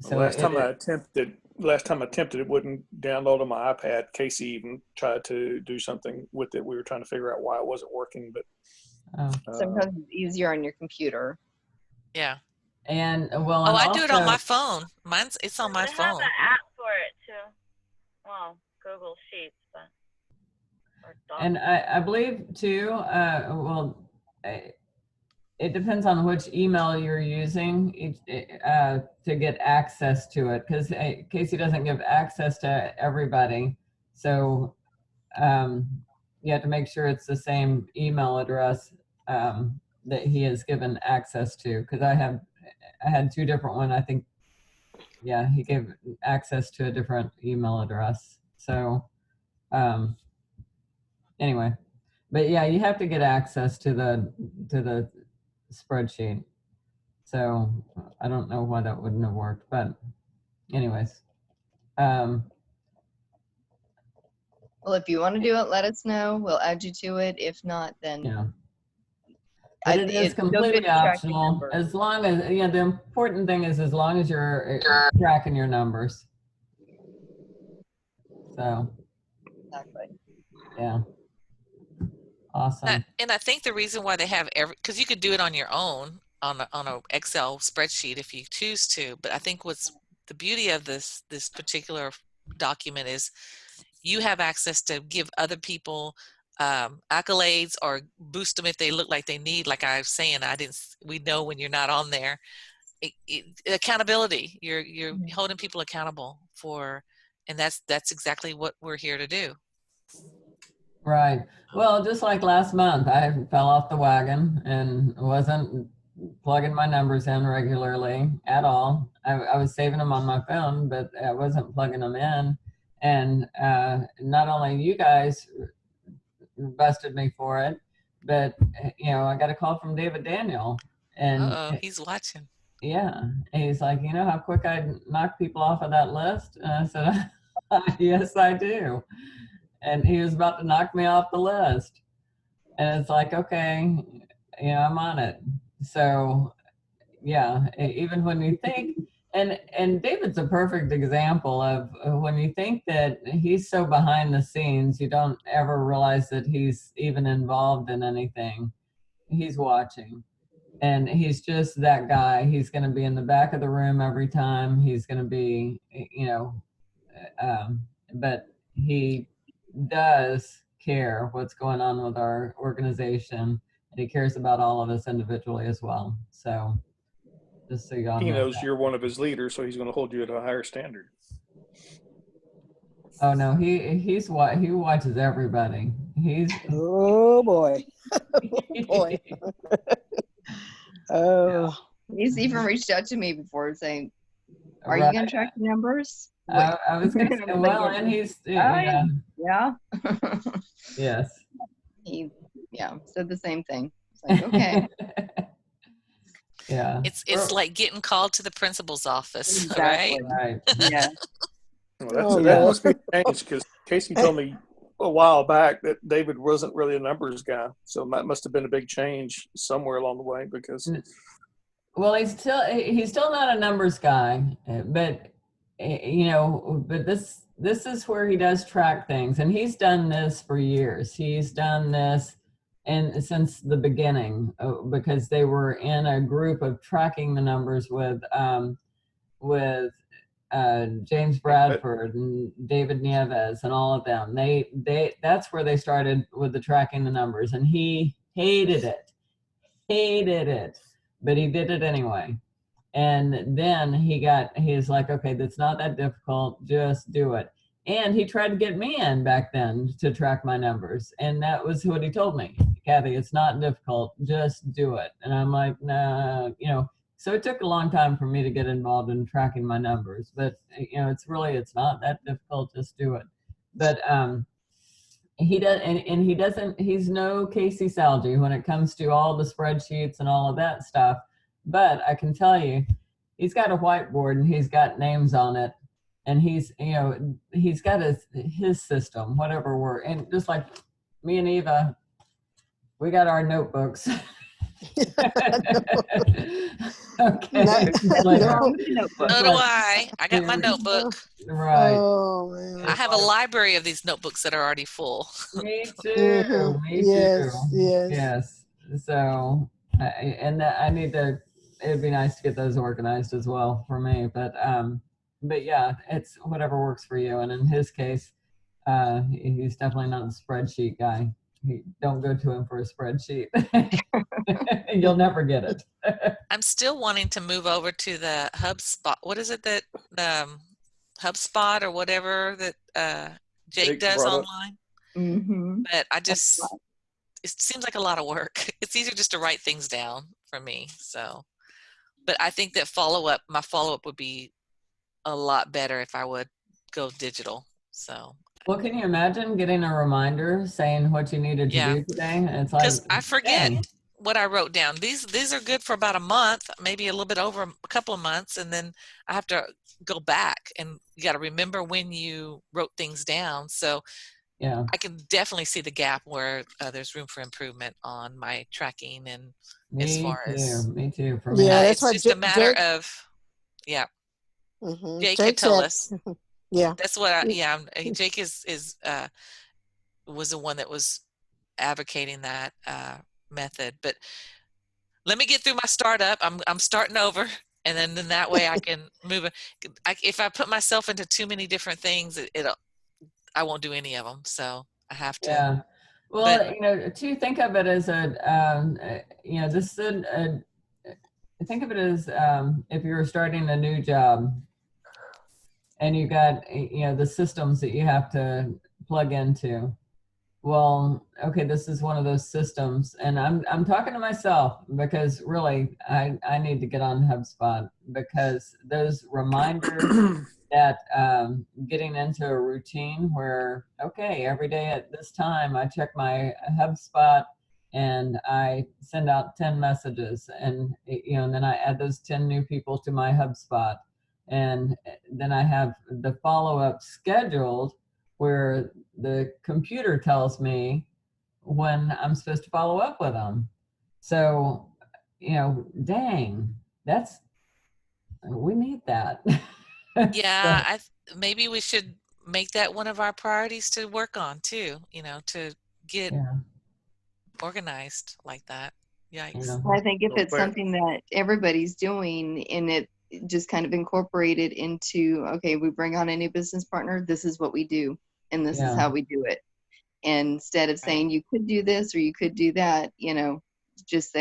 [SPEAKER 1] So
[SPEAKER 2] last time I attempted, it wouldn't download on my iPad. Casey even tried to do something with it. We were trying to figure out why it wasn't working, but
[SPEAKER 6] sometimes it's easier on your computer.
[SPEAKER 4] Yeah.
[SPEAKER 1] And
[SPEAKER 4] I do it on my phone. It's on my phone.
[SPEAKER 7] They have an app for it too. Well, Google Sheets, but.
[SPEAKER 1] And I believe too. It depends on which email you're using to get access to it, because Casey doesn't give access to everybody. So you have to make sure it's the same email address that he has given access to, because I have I had two different one. I think, yeah, he gave access to a different email address. So, anyway, but yeah, you have to get access to the spreadsheet. So I don't know why that wouldn't have worked, but anyways,
[SPEAKER 6] Well, if you want to do it, let us know. We'll add you to it. If not, then
[SPEAKER 1] yeah. But it is completely optional as long as, the important thing is as long as you're tracking your numbers. So,
[SPEAKER 6] exactly.
[SPEAKER 1] yeah. Awesome.
[SPEAKER 4] And I think the reason why they have because you could do it on your own on a Excel spreadsheet if you choose to, but I think what's the beauty of this particular document is you have access to give other people accolades or boost them if they look like they need. Like I was saying, we know when you're not on there. Accountability. You're holding people accountable for, and that's exactly what we're here to do.
[SPEAKER 1] Right. Well, just like last month, I fell off the wagon and wasn't plugging my numbers in regularly at all. I was saving them on my phone, but I wasn't plugging them in. And not only you guys busted me for it, but I got a call from David Daniel, and
[SPEAKER 4] he's watching.
[SPEAKER 1] Yeah, and he's like, how quick I knock people off of that list? And I said, yes, I do. And he was about to knock me off the list, and it's like, okay, I'm on it. So, yeah, even when you think. And David's a perfect example of when you think that he's so behind the scenes, you don't ever realize that he's even involved in anything. He's watching, and he's just that guy. He's going to be in the back of the room every time. He's going to be, but he does care what's going on with our organization, and he cares about all of us individually as well. So, just so y'all know.
[SPEAKER 2] He knows
[SPEAKER 1] that.
[SPEAKER 2] you're one of his leaders, so he's going to hold you at a higher standard.
[SPEAKER 1] Oh no, he watches everybody.
[SPEAKER 5] Oh boy. Oh boy. Oh.
[SPEAKER 6] He's even reached out to me before saying, "Are you going to track the numbers?"
[SPEAKER 1] I was going to say, well, and he's
[SPEAKER 6] yeah.
[SPEAKER 1] Yes.
[SPEAKER 6] He said the same thing. It's like, okay.
[SPEAKER 1] Yeah.
[SPEAKER 4] It's like getting called to the principal's office,
[SPEAKER 6] Exactly.
[SPEAKER 1] Right.
[SPEAKER 6] Yeah.
[SPEAKER 2] Well, that must be changed because Casey told me a while back that David wasn't really a numbers guy. So that must have been a big change somewhere along the way because.
[SPEAKER 1] Well, he's still not a numbers guy, but but this is where he does track things, and he's done this for years. He's done this and since the beginning because they were in a group of tracking the numbers with James Bradford and David Nieves and all of them. That's where they started with the tracking the numbers, and he hated it, but he did it anyway. And then he's like, okay, that's not that difficult, just do it. And he tried to get me in back then to track my numbers, and that was what he told me. Kathy, it's not difficult, just do it. And I'm like, no, so it took a long time for me to get involved in tracking my numbers, but it's not that difficult, just do it. But he does, and he doesn't, he's no Casey Salge when it comes to all the spreadsheets and all of that stuff. But I can tell you, he's got a whiteboard and he's got names on it, and he's got his system, whatever and just like me and Eva, we got our notebooks. Okay.
[SPEAKER 4] So do I. I got my notebook.
[SPEAKER 1] Right.
[SPEAKER 5] Oh man.
[SPEAKER 4] I have a library of these notebooks that are already full.
[SPEAKER 1] Me too. Me
[SPEAKER 5] Yes,
[SPEAKER 1] too.
[SPEAKER 5] yes.
[SPEAKER 1] So, I need to. It'd be nice to get those organized as well for me. But yeah, it's whatever works for you. And in his case, he's definitely not the spreadsheet guy. Don't go to him for a spreadsheet. You'll never get it.
[SPEAKER 4] I'm still wanting to move over to the HubSpot. What is it that HubSpot or whatever that Jake does online?
[SPEAKER 6] Mm-hmm.
[SPEAKER 4] But it seems like a lot of work. It's easier just to write things down for me. So, but I think that my follow-up would be a lot better if I would go digital. So,
[SPEAKER 1] Well, can you imagine getting a reminder saying what you needed to
[SPEAKER 4] yeah,
[SPEAKER 1] do today? It's like,
[SPEAKER 4] because I forget
[SPEAKER 1] dang.
[SPEAKER 4] what I wrote down. These are good for about a month, maybe a little bit over a couple of months, and then I have to go back, and you got to remember when you wrote things down. So
[SPEAKER 1] Yeah.
[SPEAKER 4] I can definitely see the gap where there's room for improvement on my tracking, and as
[SPEAKER 1] Me
[SPEAKER 4] far
[SPEAKER 1] too.
[SPEAKER 4] as
[SPEAKER 1] Me too. For me.
[SPEAKER 5] Yeah, that's
[SPEAKER 4] it's
[SPEAKER 5] what
[SPEAKER 4] just a matter of, yeah. Jake had
[SPEAKER 5] Jake
[SPEAKER 4] told
[SPEAKER 5] said.
[SPEAKER 4] us.
[SPEAKER 5] Yeah.
[SPEAKER 4] That's what Jake was the one that was advocating that method. But let me get through my startup. I'm starting over, and then that way I can move it. If I put myself into too many different things, I won't do any of them. So I have to.
[SPEAKER 1] Yeah. Well, to think of it as this is think of it as if you're starting a new job and you got, the systems that you have to plug into. Well, okay, this is one of those systems, and I'm talking to myself because really I need to get on HubSpot, because those reminders that getting into a routine where, okay, every day at this time I check my HubSpot and I send out 10 messages, and and then I add those 10 new people to my HubSpot, and then I have the follow-up scheduled where the computer tells me when I'm supposed to follow up with them. So, dang, we need that.
[SPEAKER 4] Yeah, maybe we should make that one of our priorities to work on too, to get organized like that. Yikes.
[SPEAKER 1] Yeah.
[SPEAKER 6] I think if it's something that everybody's doing and it just kind of incorporated into, okay, we bring on a new business partner, this is what we do, and this is how we do it. And instead of saying you could do this or you could do that, just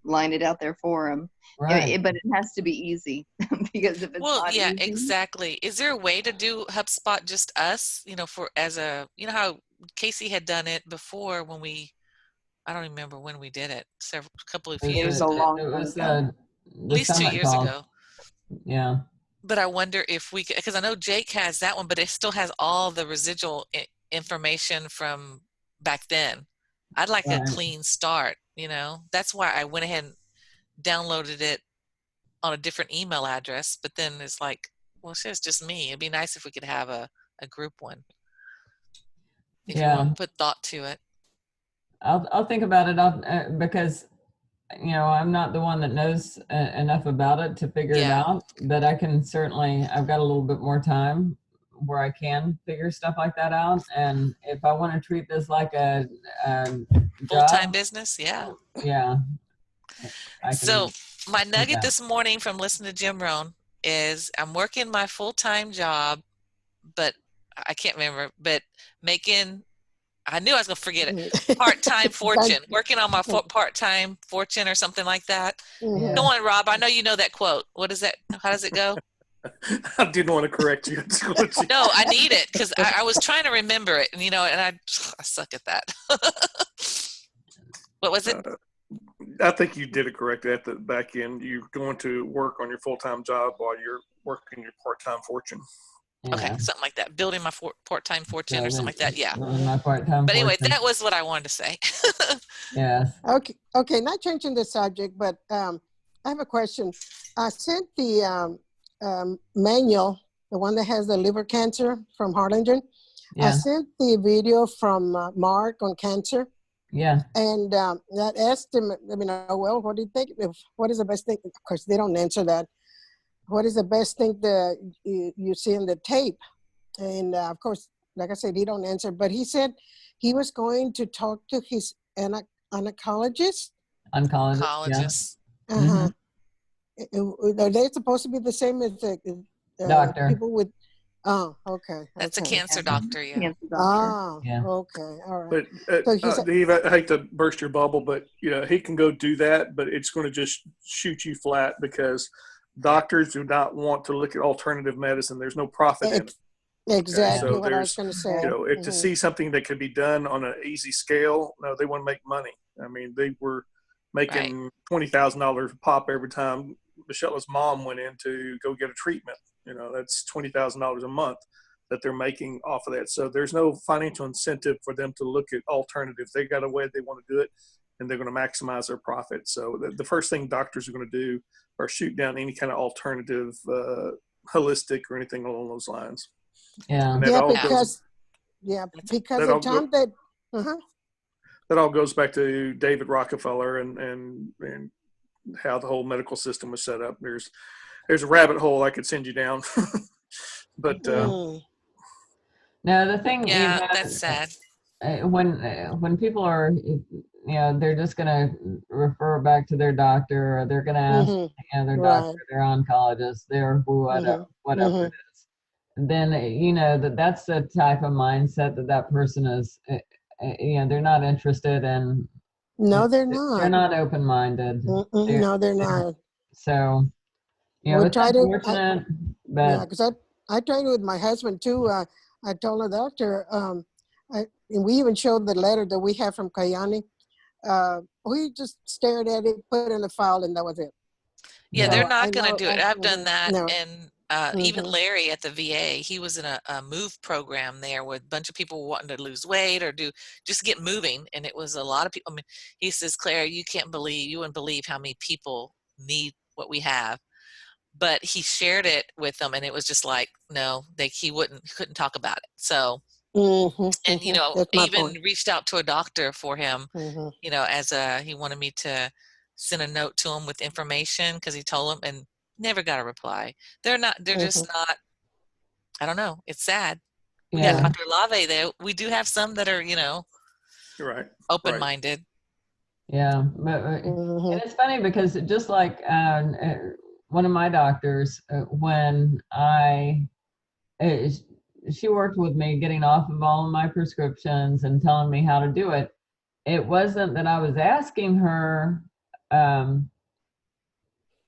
[SPEAKER 6] line it out there for them.
[SPEAKER 1] Right.
[SPEAKER 6] But it has to be easy because if it's not easy,
[SPEAKER 4] exactly. Is there a way to do HubSpot just us, how Casey had done it before when I don't remember when we did it, a couple of years ago.
[SPEAKER 1] It was
[SPEAKER 4] at least 2 years ago.
[SPEAKER 1] Yeah.
[SPEAKER 4] But I wonder if we could, because I know Jake has that one, but it still has all the residual information from back then. I'd like a clean start, That's why I went ahead and downloaded it on a different email address, but then it's like, well, shit, it's just me. It'd be nice if we could have a group one. If you want to put thought to it.
[SPEAKER 1] I'll think about it because I'm not the one that knows enough about it to figure it out, but I can certainly, I've got a little bit more time where I can figure stuff like that out. And if I want to treat this like a
[SPEAKER 4] full-time business,
[SPEAKER 1] yeah.
[SPEAKER 4] So my nugget this morning from listening to Jim Rohn is I'm working my full-time job, but I can't remember, but I knew I was going to forget it. Part-time fortune. Working on my part-time fortune or something like that.
[SPEAKER 1] Yeah.
[SPEAKER 4] Go on, Rob. I know you know that quote. What is that? How does it go?
[SPEAKER 2] I didn't want to correct you.
[SPEAKER 4] No, I need it because I was trying to remember it, and I suck at that. What was it?
[SPEAKER 2] I think you did it correctly at the back end. You're going to work on your full-time job while you're working your part-time fortune.
[SPEAKER 4] Okay, something like that. Building my part-time fortune or something like that. Yeah.
[SPEAKER 1] My part-time
[SPEAKER 4] but anyway,
[SPEAKER 1] fortune.
[SPEAKER 4] that was what I wanted to say.
[SPEAKER 1] Yes.
[SPEAKER 5] Okay. Not changing the subject, but I have a question. I sent the manual, the one that has the liver cancer from Harlingen.
[SPEAKER 1] Yeah.
[SPEAKER 5] I sent the video from Mark on cancer.
[SPEAKER 1] Yeah.
[SPEAKER 5] And that estimate, what do you think? What is the best thing? Of course, they don't answer that. What is the best thing that you see in the tape? And of course, like I said, he don't answer, but he said he was going to talk to his oncologist.
[SPEAKER 4] Oncologist.
[SPEAKER 5] Yeah. Uh-huh. Are they supposed to be the same as the
[SPEAKER 1] doctor?
[SPEAKER 5] People with, okay.
[SPEAKER 4] That's a cancer doctor, yeah.
[SPEAKER 6] Cancer doctor.
[SPEAKER 5] Ah,
[SPEAKER 1] Yeah.
[SPEAKER 5] okay, all right.
[SPEAKER 2] But Eve, I hate to burst your bubble, but he can go do that, but it's going to just shoot you flat because doctors do not want to look at alternative medicine. There's no profit in it.
[SPEAKER 5] Exactly
[SPEAKER 2] so
[SPEAKER 5] what I was going to say.
[SPEAKER 2] If to see something that could be done on an easy scale, no, they want to make money. I mean, they were making $20,000 a pop every time Michelle's mom went in to go get a treatment. You know, that's $20,000 a month that they're making off of that. So there's no financial incentive for them to look at alternatives. They got a way they want to do it, and they're going to maximize their profit. So the first thing doctors are going to do are shoot down any kind of alternative, holistic or anything along those lines.
[SPEAKER 1] Yeah.
[SPEAKER 2] And that
[SPEAKER 5] Yeah,
[SPEAKER 2] all goes,
[SPEAKER 5] because because
[SPEAKER 2] that
[SPEAKER 5] the
[SPEAKER 2] all go-
[SPEAKER 5] time that uh-huh.
[SPEAKER 2] that all goes back to David Rockefeller and how the whole medical system was set up. There's a rabbit hole I could send you down, but
[SPEAKER 1] No, the thing,
[SPEAKER 4] Yeah, that's sad.
[SPEAKER 1] when people are, they're just gonna refer back to their doctor, or they're gonna ask,
[SPEAKER 5] Mhm.
[SPEAKER 1] their
[SPEAKER 5] Right.
[SPEAKER 1] doctor, their oncologist, their whatever, whatever it is. Then that's the type of mindset that person is. They're not interested in.
[SPEAKER 5] No, they're
[SPEAKER 1] They're
[SPEAKER 5] not.
[SPEAKER 1] not open-minded.
[SPEAKER 5] No, they're not.
[SPEAKER 1] So,
[SPEAKER 5] We
[SPEAKER 1] it's
[SPEAKER 5] try to.
[SPEAKER 1] unfortunate,
[SPEAKER 5] Yeah,
[SPEAKER 1] but
[SPEAKER 5] because I tried it with my husband too. I told the doctor, and we even showed the letter that we have from Kayani. We just stared at it, put it in the file, and that was it.
[SPEAKER 4] Yeah,
[SPEAKER 5] So
[SPEAKER 4] they're
[SPEAKER 5] I
[SPEAKER 4] not going to
[SPEAKER 5] know-
[SPEAKER 4] do it. I've done that.
[SPEAKER 5] No.
[SPEAKER 4] And even Larry at the VA, he was in a move program there with a bunch of people wanting to lose weight or just get moving. And it was a lot of people. I mean, he says, Claire, you wouldn't believe how many people need what we have. But he shared it with them, and it was just like, no, he couldn't talk about it. So, and
[SPEAKER 5] That's my
[SPEAKER 4] even
[SPEAKER 5] point.
[SPEAKER 4] reached out to a doctor for him,
[SPEAKER 5] Mhm.
[SPEAKER 4] he wanted me to send a note to him with information because he told him, and never got a reply. They're just not, I don't know. It's sad. We got Dr. Lave there. We do have some that are,
[SPEAKER 2] right,
[SPEAKER 4] open-minded.
[SPEAKER 1] yeah, but and it's funny because just like one of my doctors, when she worked with me getting off of all of my prescriptions and telling me how to do it. It wasn't that I was asking her,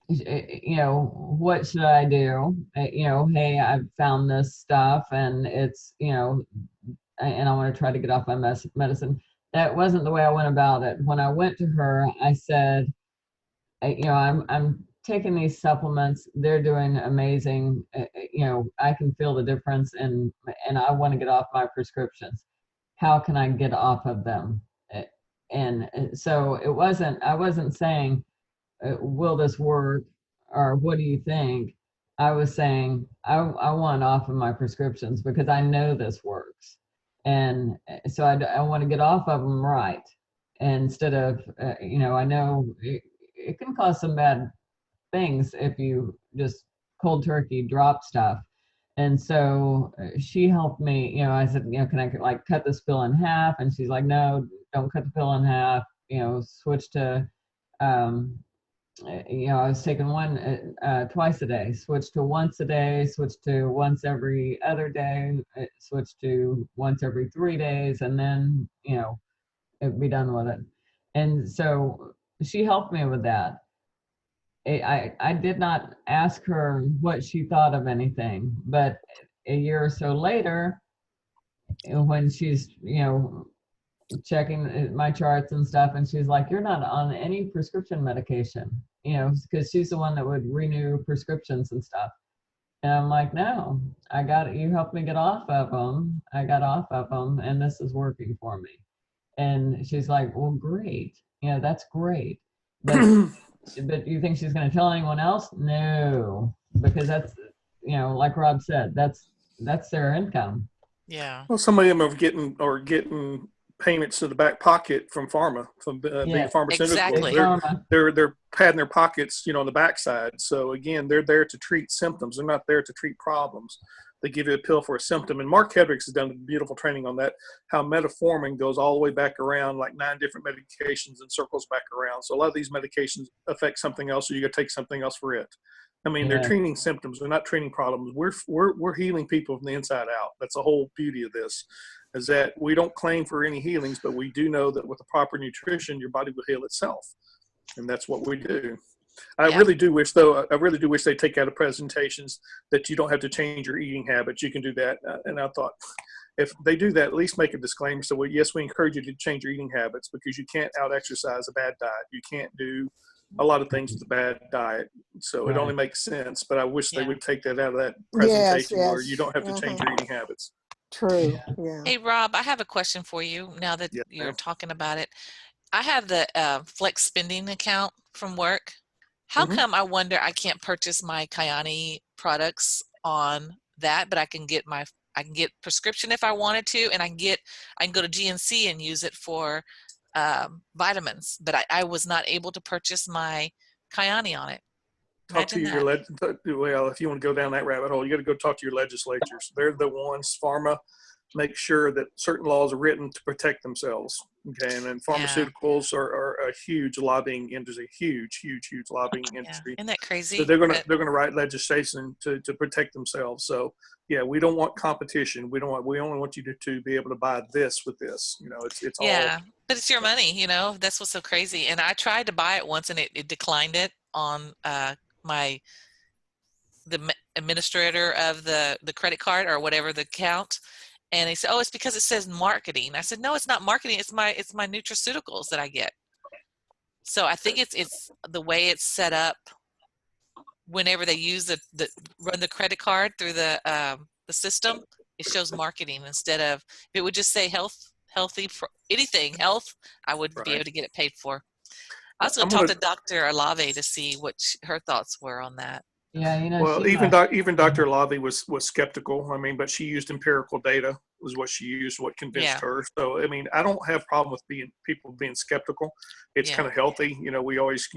[SPEAKER 1] what should I do? Hey, I've found this stuff and it's, and I want to try to get off my medicine. That wasn't the way I went about it. When I went to her, I said, I'm taking these supplements. They're doing amazing. I can feel the difference and I want to get off my prescriptions. How can I get off of them? And so I wasn't saying, will this work? Or what do you think? I was saying, I want off of my prescriptions because I know this works. And so I want to get off of them right. Instead of, I know it can cause some bad things if you just cold turkey drop stuff. And so she helped me, I said, can I like cut this pill in half? And she's like, no, don't cut the pill in half, switch to, I was taking one twice a day, switch to once a day, switch to once every other day, switch to once every 3 days, and then, be done with it. And so she helped me with that. I did not ask her what she thought of anything, but a year or so later, when she's, checking my charts and stuff, and she's like, you're not on any prescription medication, because she's the one that would renew prescriptions and stuff. And I'm like, no, I got it. You helped me get off of them. I got off of them, and this is working for me. And she's like, well, great. That's great. But do you think she's going to tell anyone else? No, because that's, like Rob said, that's their income.
[SPEAKER 4] Yeah.
[SPEAKER 2] Well, some of them are getting payments to the back pocket from pharma, from big pharmaceuticals.
[SPEAKER 4] Exactly.
[SPEAKER 2] They're padding their pockets, on the backside. So again, they're there to treat symptoms. They're not there to treat problems. They give you a pill for a symptom. And Mark Hedricks has done beautiful training on that, how metformin goes all the way back around, like 9 different medications and circles back around. So a lot of these medications affect something else, so you got to take something else for it. I mean, they're treating symptoms. They're not treating problems. We're healing people from the inside out. That's the whole beauty of this, is that we don't claim for any healings, but we do know that with the proper nutrition, your body will heal itself. And that's what we do. I really do wish they take out of presentations that you don't have to change your eating habits. You can do that. And I thought, if they do that, at least make a disclaimer. So, well, yes, we encourage you to change your eating habits because you can't out exercise a bad diet. You can't do a lot of things with a bad diet. So it only
[SPEAKER 1] Right.
[SPEAKER 2] makes sense. But I wish they
[SPEAKER 4] Yeah.
[SPEAKER 2] would take that out of that
[SPEAKER 5] Yes,
[SPEAKER 2] presentation where you
[SPEAKER 5] yes.
[SPEAKER 2] don't have to change your eating habits.
[SPEAKER 5] True.
[SPEAKER 1] Yeah.
[SPEAKER 5] Yeah.
[SPEAKER 4] Hey, Rob, I have a question for you now that
[SPEAKER 2] Yes,
[SPEAKER 4] you're
[SPEAKER 2] ma'am.
[SPEAKER 4] talking about it. I have the Flex Spending account from work. How
[SPEAKER 2] Mhm.
[SPEAKER 4] come I wonder I can't purchase my Kyani products on that, but I can get prescription if I wanted to, and I can go to GNC and use it for vitamins, but I was not able to purchase my Kyani on it.
[SPEAKER 2] Talk to
[SPEAKER 4] Imagine
[SPEAKER 2] your
[SPEAKER 4] that.
[SPEAKER 2] well, if you want to go down that rabbit hole, you got to go talk to your legislatures. They're the ones. Pharma make sure that certain laws are written to protect themselves. Okay, and then
[SPEAKER 4] Yeah.
[SPEAKER 2] pharmaceuticals are a huge lobbying industry, huge lobbying
[SPEAKER 4] Yeah.
[SPEAKER 2] industry.
[SPEAKER 4] Isn't that
[SPEAKER 2] So
[SPEAKER 4] crazy?
[SPEAKER 2] they're
[SPEAKER 4] But
[SPEAKER 2] gonna write legislation to protect themselves. So yeah, we don't want competition. We only want you to be able to buy this with this. You know, it's all.
[SPEAKER 4] yeah, but it's your money, that's what's so crazy. And I tried to buy it once and it declined it on my administrator of the credit card or whatever the account. And they said, "Oh, it's because it says marketing." I said, "No, it's not marketing. It's my nutraceuticals that I get." So I think it's the way it's set up. Whenever they use run the credit card through the system, it shows marketing instead of if it would just say healthy for anything health, I would be
[SPEAKER 2] Right.
[SPEAKER 4] able to get it paid for. I was going
[SPEAKER 2] I'm
[SPEAKER 4] to talk
[SPEAKER 2] gonna.
[SPEAKER 4] to Dr. Alave to see what her thoughts were on that.
[SPEAKER 1] Yeah,
[SPEAKER 2] Well,
[SPEAKER 1] she
[SPEAKER 2] even
[SPEAKER 1] might.
[SPEAKER 2] even Dr. Lavi was skeptical. I mean, but she used empirical data was what she used, what convinced
[SPEAKER 4] Yeah,
[SPEAKER 2] her. So I mean, I don't have a problem with people being skeptical. It's
[SPEAKER 4] yeah,
[SPEAKER 2] kind of healthy. We always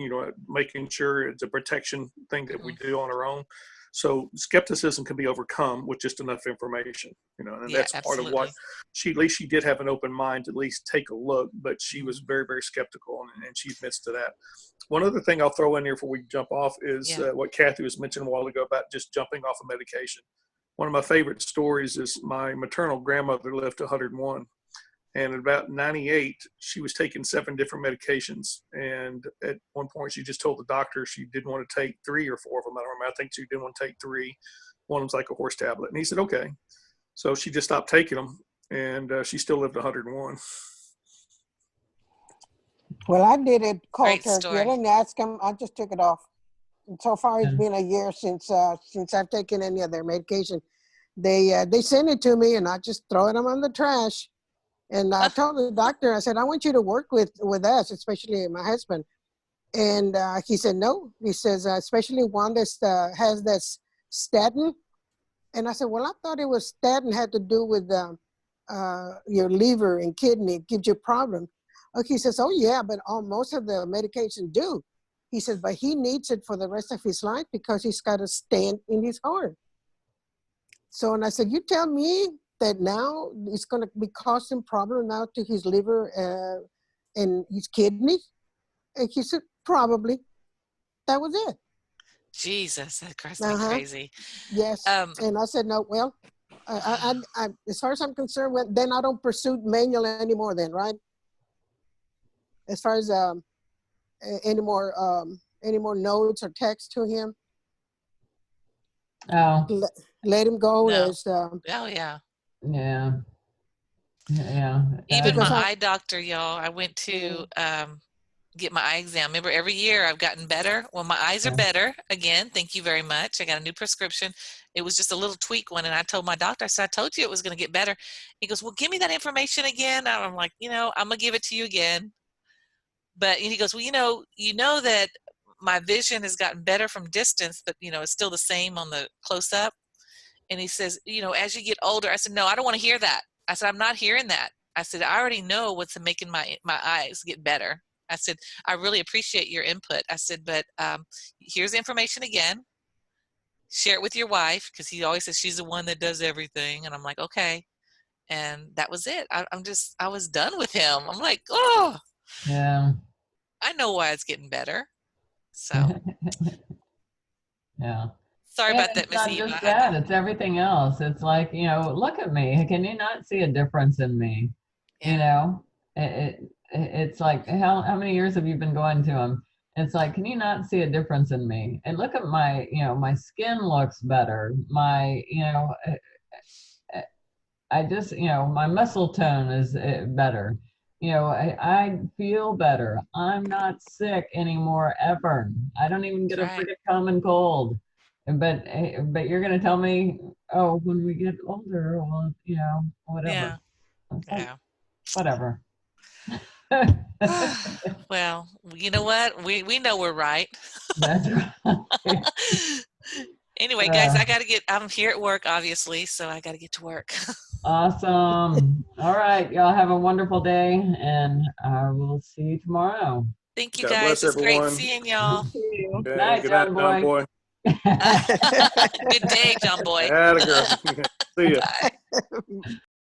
[SPEAKER 2] making sure it's a protection thing that we
[SPEAKER 4] mhm,
[SPEAKER 2] do on our own. So skepticism can be overcome with just enough information. And
[SPEAKER 4] yeah,
[SPEAKER 2] that's part of what
[SPEAKER 4] absolutely.
[SPEAKER 2] at least she did have an open mind to at least take a look, but she was
[SPEAKER 4] Mhm,
[SPEAKER 2] very, very skeptical, and she admits to that. One other thing I'll throw in here before we jump off is
[SPEAKER 4] yeah.
[SPEAKER 2] what Kathy was mentioning a while ago about just jumping off of medication. One of my favorite stories is my maternal grandmother lived to 101. And at about 98, she was taking 7 different medications. And at one point, she just told the doctor she didn't want to take 3 or 4 of them. I don't remember. I think she didn't want to take 3. One of them's like a horse tablet. And he said, okay. So she just stopped taking them. And she still lived 101.
[SPEAKER 5] Well, I did it cold
[SPEAKER 4] Great
[SPEAKER 5] turkey. I
[SPEAKER 4] story.
[SPEAKER 5] didn't ask him. I just took it off. And so far, it's
[SPEAKER 1] Yeah.
[SPEAKER 5] been a year since I've taken any of their medication. They send it to me, and I just throw them on the trash. And I told the doctor, I said, I want you to work with us, especially my husband. And he said, no. He says, especially one that has this statin. And I said, well, I thought it was statin had to do with your liver and kidney. It gives you a problem. Okay, he says, oh, yeah, but most of the medication do. He says, but he needs it for the rest of his life because he's got a stent in his heart. So, and I said, you tell me that now it's going to be causing problem now to his liver and his kidneys? And he said, probably. That was it.
[SPEAKER 4] Jesus, that drives me
[SPEAKER 5] Uh-huh.
[SPEAKER 4] crazy.
[SPEAKER 5] Yes.
[SPEAKER 4] Um,
[SPEAKER 5] And I said, no, well, as far as I'm concerned, then I don't pursue manual anymore then, right? As far as any more notes or text to him,
[SPEAKER 1] Oh,
[SPEAKER 5] let him go
[SPEAKER 4] no.
[SPEAKER 5] as
[SPEAKER 4] Oh, yeah.
[SPEAKER 1] yeah. Yeah.
[SPEAKER 4] Even my
[SPEAKER 5] because
[SPEAKER 4] eye doctor, y'all, I went to get my eye exam. Remember, every year I've gotten better. Well, my eyes are
[SPEAKER 1] Yeah.
[SPEAKER 4] better. Again, thank you very much. I got a new prescription. It was just a little tweak one. And I told my doctor, I said, I told you it was going to get better. He goes, well, give me that information again. And I'm like, I'm going to give it to you again. But he goes, well, you know that my vision has gotten better from distance, but, it's still the same on the close up. And he says, as you get older, I said, no, I don't want to hear that. I said, I'm not hearing that. I said, I already know what's making my eyes get better. I said, I really appreciate your input. I said, but here's the information again. Share it with your wife, because he always says she's the one that does everything. And I'm like, okay. And that was it. I was done with him. I'm like, oh,
[SPEAKER 1] Yeah.
[SPEAKER 4] I know why it's getting better. So
[SPEAKER 1] Yeah.
[SPEAKER 4] sorry
[SPEAKER 1] And
[SPEAKER 4] about that,
[SPEAKER 1] it's
[SPEAKER 4] Miss
[SPEAKER 1] not
[SPEAKER 4] Eva.
[SPEAKER 1] just that, it's everything else. It's like, look at me. Can you not see a difference in me?
[SPEAKER 4] Yeah.
[SPEAKER 1] It's like, how many years have you been going to him? It's like, can you not see a difference in me? And look at my, my skin looks better. I just, my muscle tone is better. I feel better. I'm not sick anymore ever. I don't even get a
[SPEAKER 4] That's right.
[SPEAKER 1] freaking common cold. But you're gonna tell me, oh, when we get older, well, whatever.
[SPEAKER 4] Yeah.
[SPEAKER 1] It's like,
[SPEAKER 4] Yeah.
[SPEAKER 1] whatever.
[SPEAKER 4] Well, you know what? We know we're right.
[SPEAKER 1] That's right.
[SPEAKER 4] Anyway, guys, I'm here at work, obviously, so I got to get to work.
[SPEAKER 1] Awesome. All right. Y'all have a wonderful day, and we'll see you tomorrow.
[SPEAKER 4] Thank you,
[SPEAKER 2] God
[SPEAKER 4] guys.
[SPEAKER 2] bless
[SPEAKER 4] It's great
[SPEAKER 2] everyone.
[SPEAKER 4] seeing y'all.
[SPEAKER 2] Okay,
[SPEAKER 1] Night,
[SPEAKER 2] good night,
[SPEAKER 1] John
[SPEAKER 2] John
[SPEAKER 1] Boy.
[SPEAKER 2] Boy.
[SPEAKER 4] Good day, John Boy.
[SPEAKER 2] Atta girl. See ya.
[SPEAKER 4] Bye.